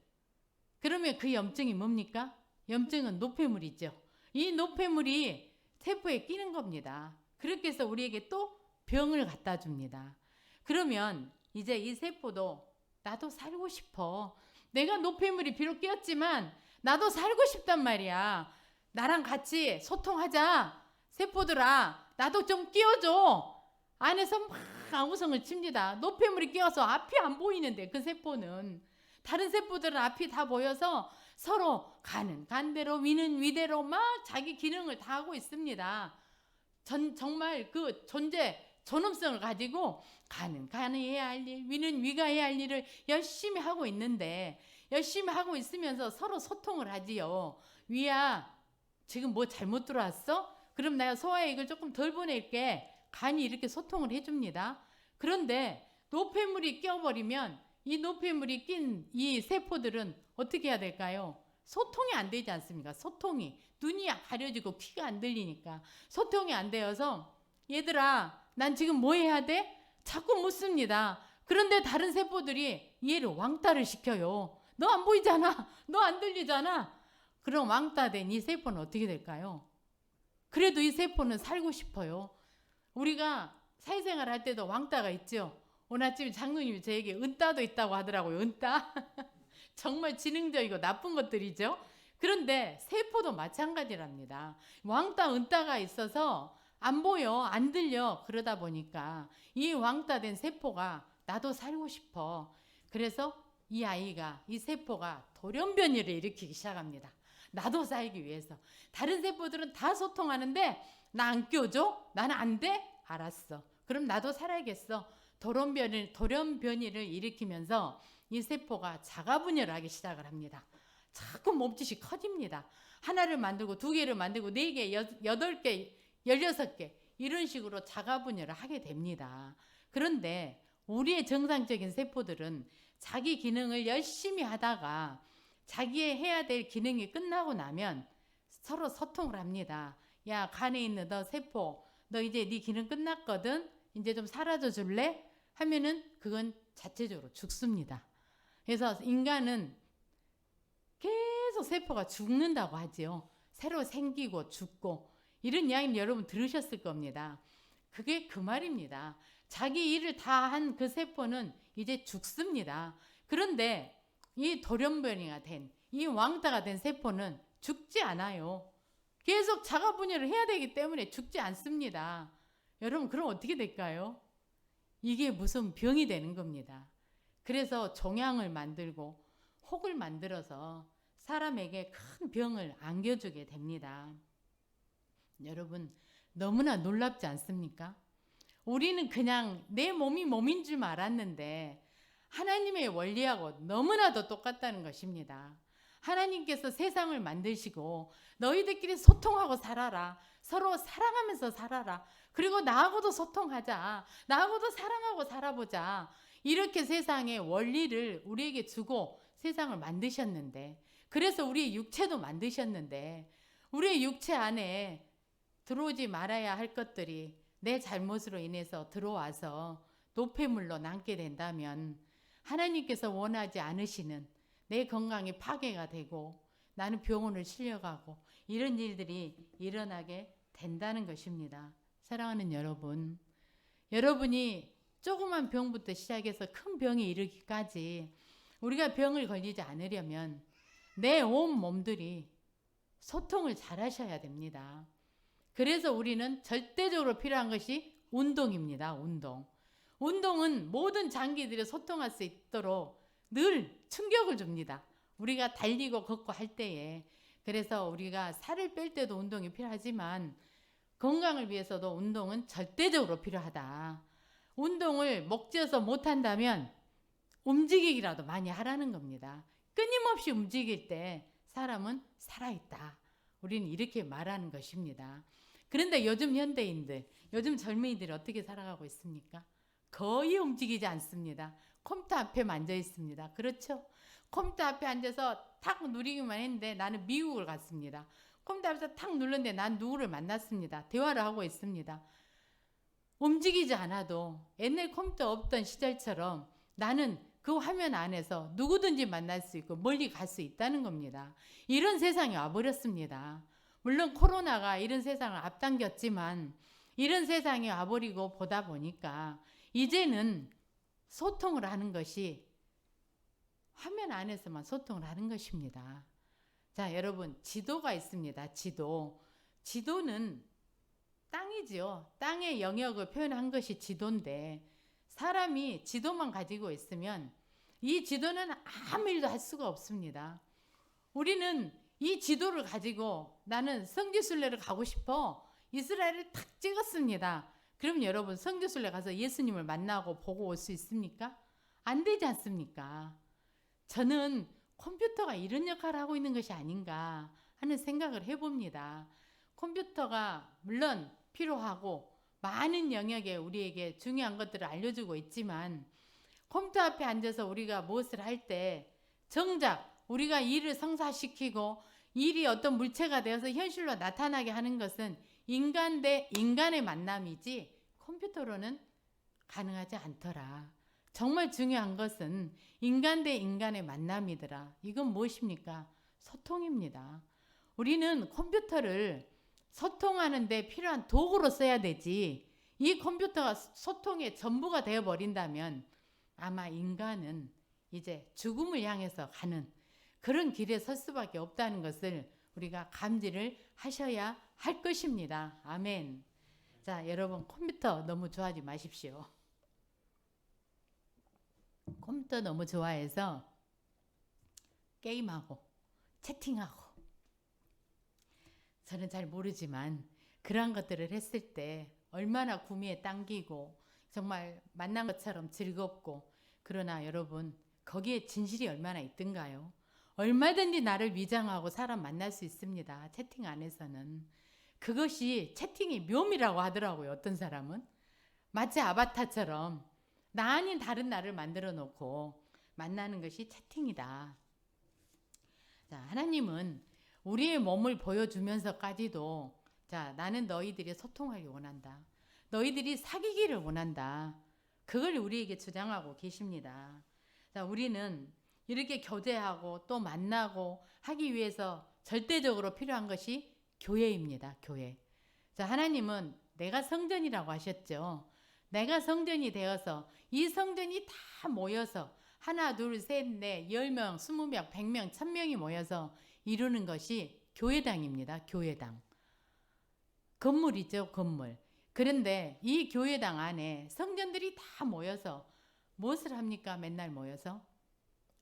그러면 그 염증이 뭡니까? 염증은 노폐물이죠. 이 노폐물이 세포에 끼는 겁니다. 그렇게 해서 우리에게 또 병을 갖다 줍니다. 그러면 이제 이 세포도 나도 살고 싶어. 내가 노폐물이 비록 끼었지만 나도 살고 싶단 말이야. 나랑 같이 소통하자. 세포들아, 나도 좀 끼워줘. 안에서 막 아우성을 칩니다. 노폐물이 끼어서 앞이 안 보이는데 그 세포는. 다른 세포들은 앞이 다 보여서 서로 간은 간대로 위는 위대로 막 자기 기능을 다 하고 있습니다. 정말 그 존엄성을 가지고 간은 간이 해야 할 일, 위는 위가 해야 할 일을 열심히 하고 있는데 열심히 하고 있으면서 서로 소통을 하지요. 위야, 지금 뭐 잘못 들어왔어? 그럼 내가 소화액을 조금 덜 보낼게. 간이 이렇게 소통을 해줍니다. 그런데 노폐물이 껴버리면 이 노폐물이 낀 이 세포들은 어떻게 해야 될까요? 소통이 안 되지 않습니까? 소통이. 눈이 가려지고 귀가 안 들리니까 소통이 안 되어서 얘들아, 난 지금 뭐 해야 돼? 자꾸 묻습니다. 그런데 다른 세포들이 얘를 왕따를 시켜요. 너 안 보이잖아. 너 안 들리잖아. 그럼 왕따된 이 세포는 어떻게 될까요? 그래도 이 세포는 살고 싶어요. 우리가 사회생활 할 때도 왕따가 있죠. 오늘 아침에 장로님이 저에게 은따도 있다고 하더라고요. 은따. 정말 지능적이고 나쁜 것들이죠. 그런데 세포도 마찬가지랍니다. 왕따, 은따가 있어서 안 보여, 안 들려. 그러다 보니까 이 왕따된 세포가 나도 살고 싶어. 그래서 이 아이가, 이 세포가 돌연변이를 일으키기 시작합니다. 나도 살기 위해서. 다른 세포들은 다 소통하는데 나 안 껴줘? 나는 안 돼? 알았어. 그럼 나도 살아야겠어. 돌연변이를 일으키면서 이 세포가 자가분열을 하기 시작을 합니다. 자꾸 몸짓이 커집니다. 하나를 만들고 두 개를 만들고 네 개, 8개, 16개 이런 식으로 자가분열을 하게 됩니다. 그런데 우리의 정상적인 세포들은 자기 기능을 열심히 하다가 자기의 해야 될 기능이 끝나고 나면 서로 소통을 합니다. 야, 간에 있는 너 세포, 너 이제 네 기능 끝났거든. 이제 좀 사라져 줄래? 하면은 그건 자체적으로 죽습니다. 그래서 인간은 계속 세포가 죽는다고 하지요. 새로 생기고 죽고 이런 이야기는 여러분 들으셨을 겁니다. 그게 그 말입니다. 자기 일을 다 한 그 세포는 이제 죽습니다. 그런데 이 돌연변이가 된, 이 왕따가 된 세포는 죽지 않아요. 계속 자가 분열을 해야 되기 때문에 죽지 않습니다. 여러분 그럼 어떻게 될까요? 이게 무슨 병이 되는 겁니다. 그래서 종양을 만들고 혹을 만들어서 사람에게 큰 병을 안겨주게 됩니다. 여러분 너무나 놀랍지 않습니까? 우리는 그냥 내 몸이 몸인 줄 알았는데 하나님의 원리하고 너무나도 똑같다는 것입니다. 하나님께서 세상을 만드시고 너희들끼리 소통하고 살아라. 서로 사랑하면서 살아라. 그리고 나하고도 소통하자. 나하고도 사랑하고 살아보자. 이렇게 세상의 원리를 우리에게 주고 세상을 만드셨는데, 그래서 우리의 육체도 만드셨는데 우리의 육체 안에 들어오지 말아야 할 것들이 내 잘못으로 인해서 들어와서 노폐물로 남게 된다면 하나님께서 원하지 않으시는 내 건강이 파괴가 되고 나는 병원을 실려가고 이런 일들이 일어나게 된다는 것입니다. 사랑하는 여러분, 여러분이 조그만 병부터 시작해서 큰 병이 이르기까지 우리가 병을 걸리지 않으려면 내 온 몸들이 소통을 잘 하셔야 됩니다. 그래서 우리는 절대적으로 필요한 것이 운동입니다. 운동은 모든 장기들이 소통할 수 있도록 늘 충격을 줍니다. 우리가 달리고 걷고 할 때에. 그래서 우리가 살을 뺄 때도 운동이 필요하지만 건강을 위해서도 운동은 절대적으로 필요하다. 운동을 목지어서 못한다면 움직이기라도 많이 하라는 겁니다. 끊임없이 움직일 때 사람은 살아있다. 우리는 이렇게 말하는 것입니다. 그런데 요즘 현대인들, 요즘 젊은이들이 어떻게 살아가고 있습니까? 거의 움직이지 않습니다. 컴퓨터 앞에만 앉아 있습니다. 그렇죠? 컴퓨터 앞에 앉아서 탁 누리기만 했는데 나는 미국을 갔습니다. 컴퓨터 앞에서 탁 눌렀는데 난 누구를 만났습니다. 대화를 하고 있습니다. 움직이지 않아도 옛날 컴퓨터 없던 시절처럼 나는 그 화면 안에서 누구든지 만날 수 있고 멀리 갈 수 있다는 겁니다. 이런 세상이 와버렸습니다. 물론 코로나가 이런 세상을 앞당겼지만 이런 세상이 와버리고 보다 보니까 이제는 소통을 하는 것이 화면 안에서만 소통을 하는 것입니다. 자, 여러분, 지도가 있습니다. 지도는 땅이지요. 땅의 영역을 표현한 것이 지도인데 사람이 지도만 가지고 있으면 이 지도는 아무 일도 할 수가 없습니다. 우리는 이 지도를 가지고 나는 성지순례를 가고 싶어. 이스라엘을 탁 찍었습니다. 그럼 여러분 성지순례 가서 예수님을 만나고 보고 올 수 있습니까? 안 되지 않습니까? 저는 컴퓨터가 이런 역할을 하고 있는 것이 아닌가 하는 생각을 해봅니다. 컴퓨터가 물론 필요하고 많은 영역에 우리에게 중요한 것들을 알려주고 있지만 컴퓨터 앞에 앉아서 우리가 무엇을 할 때 정작 우리가 일을 성사시키고 일이 어떤 물체가 되어서 현실로 나타나게 하는 것은 인간 대 인간의 만남이지 컴퓨터로는 가능하지 않더라. 정말 중요한 것은 인간 대 인간의 만남이더라. 이건 무엇입니까? 소통입니다. 우리는 컴퓨터를 소통하는 데 필요한 도구로 써야 되지 이 컴퓨터가 소통의 전부가 되어버린다면 아마 인간은 이제 죽음을 향해서 가는 그런 길에 설 수밖에 없다는 것을 우리가 감지를 하셔야 할 것입니다. 아멘. 자, 여러분 컴퓨터 너무 좋아하지 마십시오. 컴퓨터 너무 좋아해서 게임하고 채팅하고 저는 잘 모르지만 그러한 것들을 했을 때 얼마나 구미에 당기고 정말 만난 것처럼 즐겁고 그러나 여러분 거기에 진실이 얼마나 있던가요? 얼마든지 나를 위장하고 사람 만날 수 있습니다. 채팅 안에서는. 그것이 채팅이 묘미라고 하더라고요. 어떤 사람은. 마치 아바타처럼 나 아닌 다른 나를 만들어 놓고 만나는 것이 채팅이다. 자, 하나님은 우리의 몸을 보여주면서까지도 자, 나는 너희들이 소통하기 원한다. 너희들이 사귀기를 원한다. 그걸 우리에게 주장하고 계십니다. 자, 우리는 이렇게 교제하고 또 만나고 하기 위해서 절대적으로 필요한 것이 교회입니다. 교회. 자, 하나님은 내가 성전이라고 하셨죠. 내가 성전이 되어서 이 성전이 다 모여서 하나, 둘, 셋, 넷, 10명, 20명, 100명, 1000명이 모여서 이루는 것이 교회당입니다. 교회당. 건물이죠. 건물. 그런데 이 교회당 안에 성전들이 다 모여서 무엇을 합니까? 맨날 모여서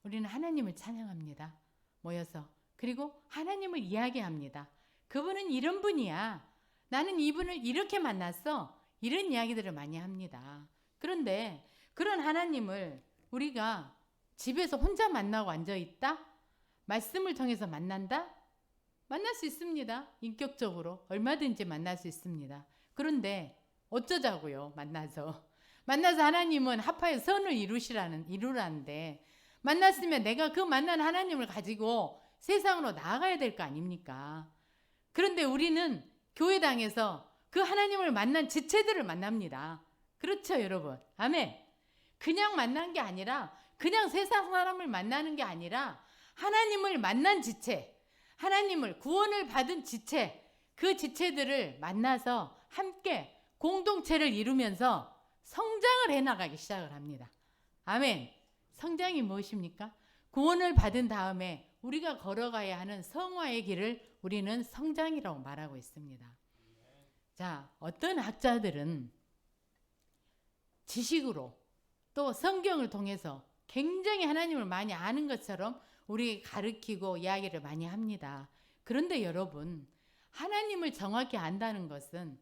우리는 하나님을 찬양합니다. 모여서. 그리고 하나님을 이야기합니다. 그분은 이런 분이야. 나는 이분을 이렇게 만났어. 이런 이야기들을 많이 합니다. 그런데 그런 하나님을 우리가 집에서 혼자 만나고 앉아있다? 말씀을 통해서 만난다? 만날 수 있습니다. 인격적으로 얼마든지 만날 수 있습니다. 그런데 어쩌자고요? 만나서 하나님은 합하여 선을 이루라는데 만났으면 내가 그 만난 하나님을 가지고 세상으로 나아가야 될 거 아닙니까? 그런데 우리는 교회당에서 그 하나님을 만난 지체들을 만납니다. 그렇죠, 여러분? 아멘. 그냥 만난 게 아니라 그냥 세상 사람을 만나는 게 아니라 하나님을 만난 지체, 하나님을 구원을 받은 지체, 그 지체들을 만나서 함께 공동체를 이루면서 성장을 해나가기 시작을 합니다. 아멘. 성장이 무엇입니까? 구원을 받은 다음에 우리가 걸어가야 하는 성화의 길을 우리는 성장이라고 말하고 있습니다. 자, 어떤 학자들은 지식으로 또 성경을 통해서 굉장히 하나님을 많이 아는 것처럼 우리 가르치고 이야기를 많이 합니다. 그런데 여러분, 하나님을 정확히 안다는 것은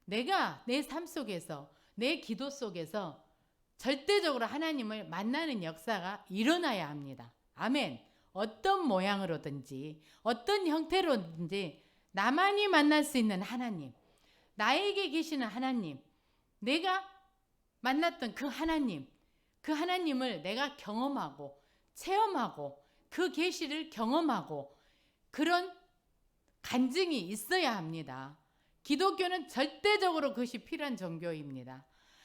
내가 내 삶 속에서 내 기도 속에서 절대적으로 하나님을 만나는 역사가 일어나야 합니다. 아멘. 어떤 모양으로든지 어떤 형태로든지 나만이 만날 수 있는 하나님, 나에게 계시는 하나님, 내가 만났던 그 하나님을 내가 경험하고 체험하고 그 계시를 경험하고 그런 간증이 있어야 합니다. 기독교는 절대적으로 그것이 필요한 종교입니다.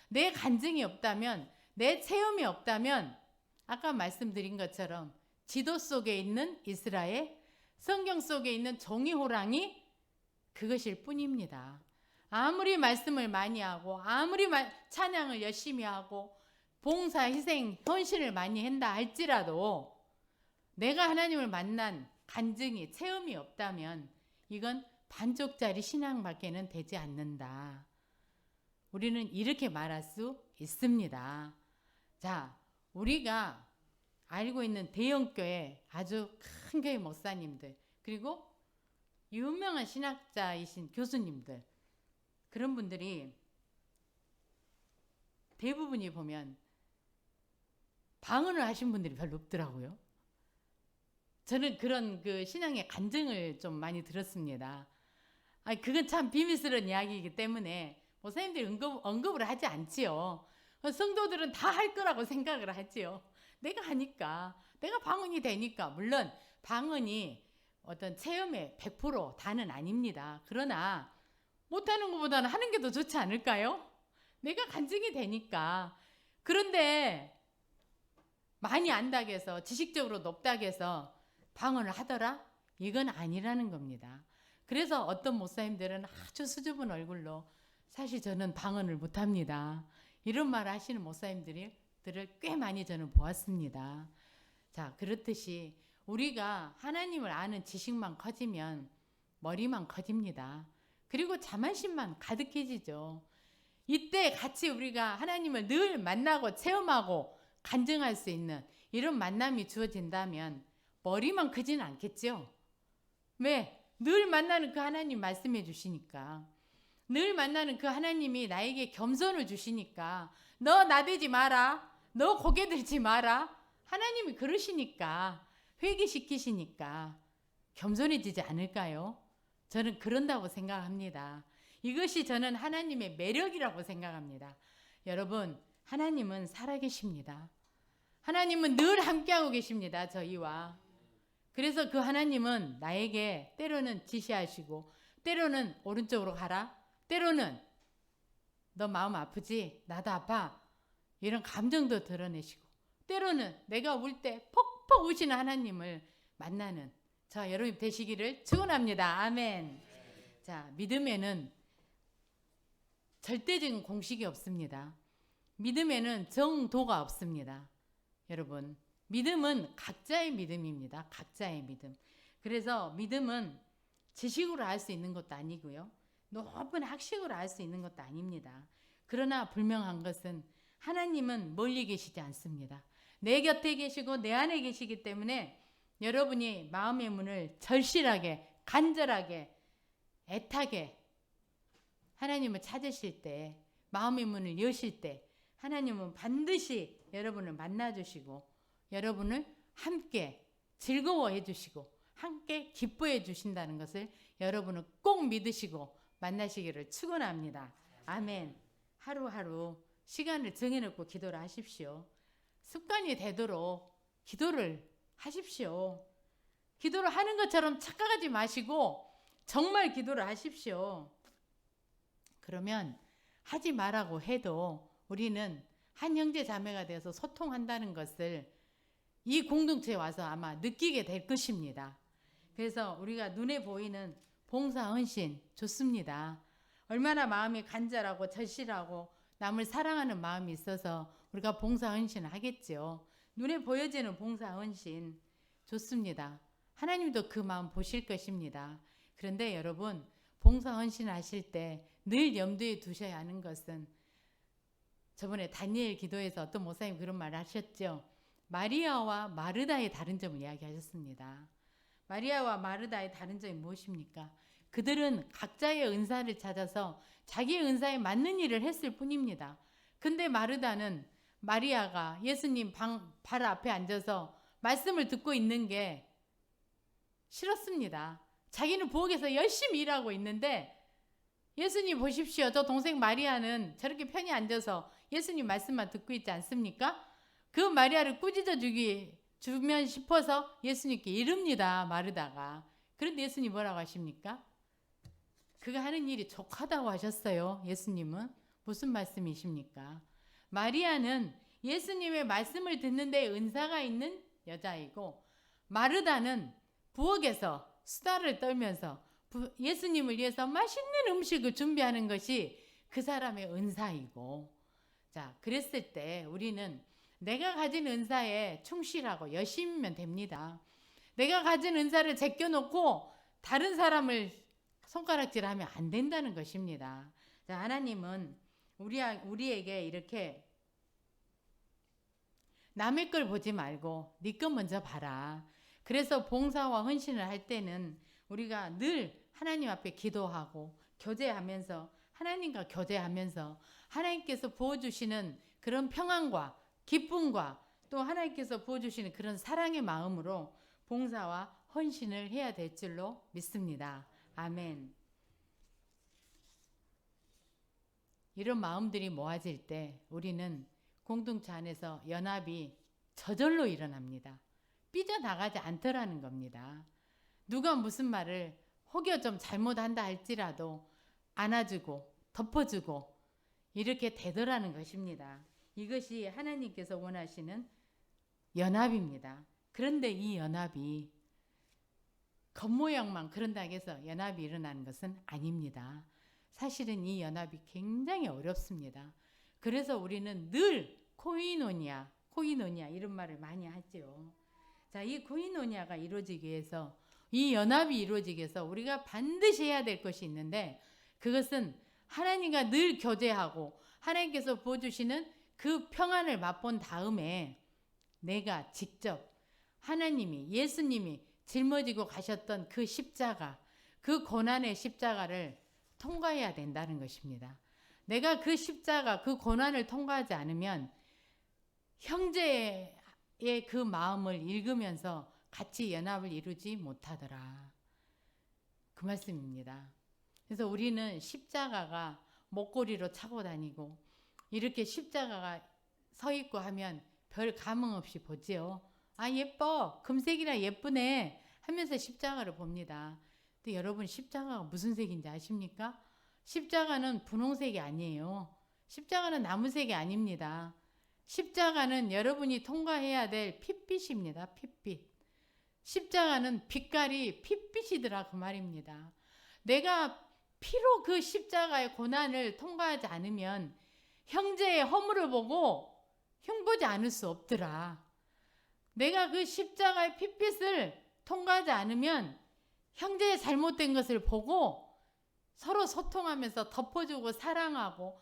내 간증이 없다면, 내 체험이 없다면 아까 말씀드린 것처럼 지도 속에 있는 이스라엘, 성경 속에 있는 종이 호랑이 그것일 뿐입니다. 아무리 말씀을 많이 하고 아무리 찬양을 열심히 하고 봉사, 희생, 헌신을 많이 한다 할지라도 내가 하나님을 만난 간증이, 체험이 없다면 이건 반쪽짜리 신앙밖에는 되지 않는다. 우리는 이렇게 말할 수 있습니다. 자, 우리가 알고 있는 대형교회 아주 큰 교회 목사님들 그리고 유명한 신학자이신 교수님들 그런 분들이 대부분이 보면 방언을 하신 분들이 별로 없더라고요. 저는 그런 그 신앙의 간증을 좀 많이 들었습니다. 그건 참 비밀스러운 이야기이기 때문에 목사님들이 언급을 하지 않지요. 성도들은 다 할 거라고 생각을 하지요. 내가 하니까, 내가 방언이 되니까. 물론 방언이 어떤 체험의 100% 다는 아닙니다. 그러나 못하는 것보다는 하는 게 더 좋지 않을까요? 내가 간증이 되니까. 그런데 많이 안다고 해서 지식적으로 높다고 해서 방언을 하더라? 이건 아니라는 겁니다. 그래서 어떤 목사님들은 아주 수줍은 얼굴로 사실 저는 방언을 못합니다. 이런 말을 하시는 목사님들을 꽤 많이 저는 보았습니다. 자, 그렇듯이 우리가 하나님을 아는 지식만 커지면 머리만 커집니다. 그리고 자만심만 가득해지죠. 이때 같이 우리가 하나님을 늘 만나고 체험하고 간증할 수 있는 이런 만남이 주어진다면 머리만 크지는 않겠죠. 왜? 늘 만나는 그 하나님 말씀해 주시니까. 늘 만나는 그 하나님이 나에게 겸손을 주시니까 너 나대지 마라. 너 고개 들지 마라. 하나님이 그러시니까 회개시키시니까 겸손해지지 않을까요? 저는 그런다고 생각합니다. 이것이 저는 하나님의 매력이라고 생각합니다. 여러분, 하나님은 살아계십니다. 하나님은 늘 함께하고 계십니다. 저희와. 그래서 그 하나님은 나에게 때로는 지시하시고 때로는 오른쪽으로 가라. 때로는 너 마음 아프지? 나도 아파. 이런 감정도 드러내시고, 때로는 내가 울 때 퍽퍽 우시는 하나님을 만나는 저 여러분 되시기를 축원합니다. 아멘. 자, 믿음에는 절대적인 공식이 없습니다. 믿음에는 정도가 없습니다. 여러분, 믿음은 각자의 믿음입니다. 각자의 믿음. 그래서 믿음은 지식으로 알 수 있는 것도 아니고요. 높은 학식으로 알 수 있는 것도 아닙니다. 그러나 분명한 것은 하나님은 멀리 계시지 않습니다. 내 곁에 계시고 내 안에 계시기 때문에 여러분이 마음의 문을 절실하게, 간절하게, 애타게 하나님을 찾으실 때, 마음의 문을 여실 때 하나님은 반드시 여러분을 만나주시고 여러분을 함께 즐거워해 주시고 함께 기뻐해 주신다는 것을 여러분은 꼭 믿으시고 만나시기를 축원합니다. 아멘. 하루하루 시간을 정해놓고 기도를 하십시오. 습관이 되도록 기도를 하십시오. 기도를 하는 것처럼 착각하지 마시고 정말 기도를 하십시오. 그러면 하지 말라고 해도 우리는 한 형제 자매가 되어서 소통한다는 것을 이 공동체에 와서 아마 느끼게 될 것입니다. 그래서 우리가 눈에 보이는 봉사 헌신 좋습니다. 얼마나 마음이 간절하고 절실하고 남을 사랑하는 마음이 있어서 우리가 봉사 헌신을 하겠죠. 눈에 보여지는 봉사 헌신 좋습니다. 하나님도 그 마음 보실 것입니다. 그런데 여러분, 봉사 헌신을 하실 때 늘 염두에 두셔야 하는 것은, 저번에 다니엘 기도에서 어떤 목사님 그런 말을 하셨죠. 마리아와 마르다의 다른 점을 이야기하셨습니다. 마리아와 마르다의 다른 점이 무엇입니까? 그들은 각자의 은사를 찾아서 자기의 은사에 맞는 일을 했을 뿐입니다. 근데 마리아가 예수님 발 앞에 앉아서 말씀을 듣고 있는 게 싫었습니다. 자기는 부엌에서 열심히 일하고 있는데, 예수님 보십시오. 저 동생 마리아는 저렇게 편히 앉아서 예수님 말씀만 듣고 있지 않습니까? 그 마리아를 꾸짖어 주면 싶어서 예수님께 이릅니다. 마르다가. 그런데 예수님 뭐라고 하십니까? 그가 하는 일이 족하다고 하셨어요. 예수님은. 무슨 말씀이십니까? 마리아는 예수님의 말씀을 듣는데 은사가 있는 여자이고, 마르다는 부엌에서 수다를 떨면서 예수님을 위해서 맛있는 음식을 준비하는 것이 그 사람의 은사이고, 자, 그랬을 때 우리는 내가 가진 은사에 충실하고 열심히면 됩니다. 내가 가진 은사를 제껴놓고 다른 사람을 손가락질하면 안 된다는 것입니다. 자, 하나님은 우리에게 이렇게 남의 걸 보지 말고 네 것 먼저 봐라. 그래서 봉사와 헌신을 할 때는 우리가 늘 하나님 앞에 기도하고 교제하면서, 하나님과 교제하면서 하나님께서 부어주시는 그런 평안과 기쁨과 또 하나님께서 부어주시는 그런 사랑의 마음으로 봉사와 헌신을 해야 될 줄로 믿습니다. 아멘. 이런 마음들이 모아질 때 우리는 공동체 안에서 연합이 저절로 일어납니다. 삐져나가지 않더라는 겁니다. 누가 무슨 말을 혹여 좀 잘못한다 할지라도 안아주고 덮어주고 이렇게 되더라는 것입니다. 이것이 하나님께서 원하시는 연합입니다. 그런데 이 연합이 겉모양만 그런다고 해서 연합이 일어나는 것은 아닙니다. 사실은 이 연합이 굉장히 어렵습니다. 그래서 우리는 늘 코이노니아 이런 말을 많이 하죠. 자, 이 코이노니아가 이루어지기 위해서, 이 연합이 이루어지기 위해서 우리가 반드시 해야 될 것이 있는데, 그것은 하나님과 늘 교제하고 하나님께서 부어주시는 그 평안을 맛본 다음에 내가 직접 하나님이, 예수님이 짊어지고 가셨던 그 십자가, 그 고난의 십자가를 통과해야 된다는 것입니다. 내가 그 십자가, 그 고난을 통과하지 않으면 형제의 그 마음을 읽으면서 같이 연합을 이루지 못하더라. 그 말씀입니다. 그래서 우리는 십자가가 목걸이로 차고 다니고 이렇게 십자가가 서 있고 하면 별 감흥 없이 보지요. 아, 예뻐. 금색이라 예쁘네 하면서 십자가를 봅니다. 근데 여러분 십자가가 무슨 색인지 아십니까? 십자가는 분홍색이 아니에요. 십자가는 나무색이 아닙니다. 십자가는 여러분이 통과해야 될 핏빛입니다. 핏빛. 십자가는 빛깔이 핏빛이더라 그 말입니다. 내가 피로 그 십자가의 고난을 통과하지 않으면 형제의 허물을 보고 흉보지 않을 수 없더라. 내가 그 십자가의 핏빛을 통과하지 않으면 형제의 잘못된 것을 보고 서로 소통하면서 덮어주고 사랑하고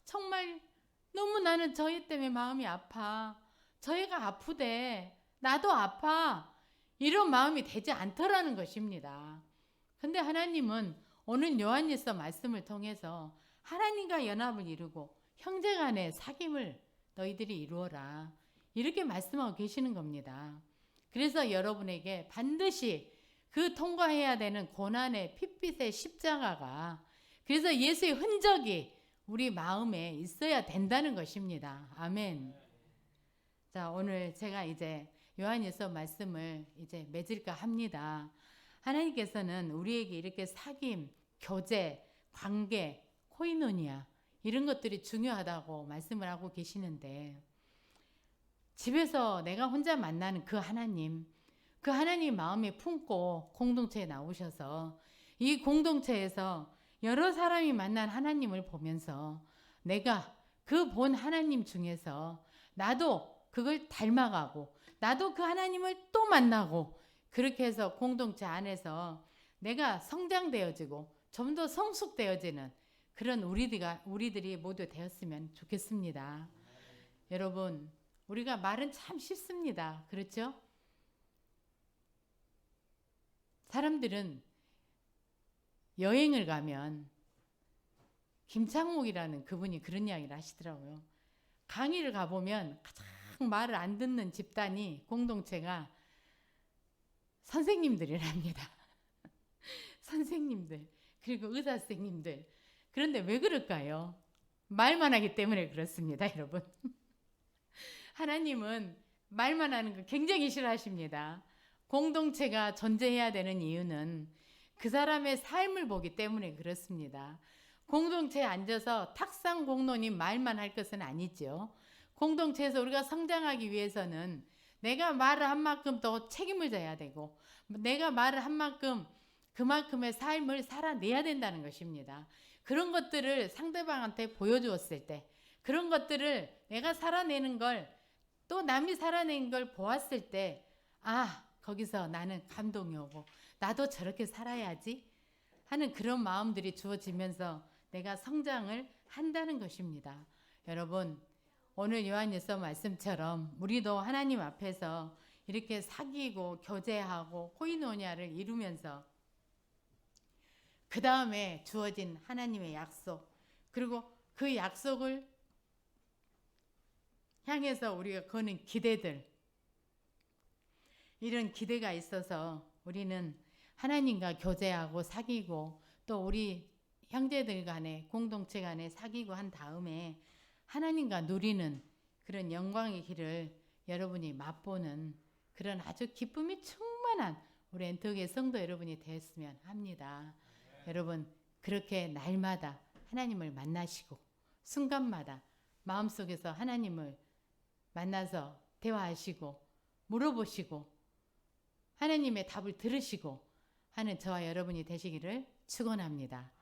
정말 너무 나는 저희 때문에 마음이 아파. 저희가 아프대. 나도 아파. 이런 마음이 되지 않더라는 것입니다. 근데 하나님은 오늘 요한일서 말씀을 통해서 하나님과 연합을 이루고 형제 간의 사귐을 너희들이 이루어라. 이렇게 말씀하고 계시는 겁니다. 그래서 여러분에게 반드시 그 통과해야 되는 고난의 핏빛의 십자가가 그래서 예수의 흔적이 우리 마음에 있어야 된다는 것입니다. 아멘. 자, 오늘 제가 이제 요한일서 말씀을 이제 맺을까 합니다. 하나님께서는 우리에게 이렇게 사귐, 교제, 관계, 코이노니아 이런 것들이 중요하다고 말씀을 하고 계시는데 집에서 내가 혼자 만나는 그 하나님 마음에 품고 공동체에 나오셔서 이 공동체에서 여러 사람이 만난 하나님을 보면서 내가 그 본 하나님 중에서 나도 그걸 닮아가고 나도 그 하나님을 또 만나고 그렇게 해서 공동체 안에서 내가 성장되어지고 좀 더 성숙되어지는 그런 우리들이 모두 되었으면 좋겠습니다. 여러분, 우리가 말은 참 쉽습니다. 그렇죠? 사람들은 여행을 가면 김창목이라는 그분이 그런 이야기를 하시더라고요. 강의를 가보면 가장 말을 안 듣는 집단이 공동체가 선생님들이랍니다. 선생님들 그리고 의사 선생님들. 그런데 왜 그럴까요? 말만 하기 때문에 그렇습니다. 여러분. 하나님은 말만 하는 거 굉장히 싫어하십니다. 공동체가 존재해야 되는 이유는 그 사람의 삶을 보기 때문에 그렇습니다. 공동체에 앉아서 탁상 공론이 말만 할 것은 아니죠. 공동체에서 우리가 성장하기 위해서는 내가 말을 한 만큼 더 책임을 져야 되고 내가 말을 한 만큼 그만큼의 삶을 살아내야 된다는 것입니다. 그런 것들을 상대방한테 보여주었을 때 그런 것들을 내가 살아내는 걸 또 남이 살아낸 걸 보았을 때 거기서 나는 감동이 오고 나도 저렇게 살아야지 하는 그런 마음들이 주어지면서 내가 성장을 한다는 것입니다. 여러분, 오늘 요한일서 말씀처럼 우리도 하나님 앞에서 이렇게 사귀고 교제하고 코이노니아를 이루면서 그 다음에 주어진 하나님의 약속 그리고 그 약속을 향해서 우리가 거는 기대들 이런 기대가 있어서 우리는 하나님과 교제하고 사귀고 또 우리 형제들 간에 공동체 간에 사귀고 한 다음에 하나님과 누리는 그런 영광의 길을 여러분이 맛보는 그런 아주 기쁨이 충만한 우리 엔터교회 성도 여러분이 되었으면 합니다. 여러분 그렇게 날마다 하나님을 만나시고 순간마다 마음속에서 하나님을 만나서 대화하시고 물어보시고 하나님의 답을 들으시고 하는 저와 여러분이 되시기를 축원합니다.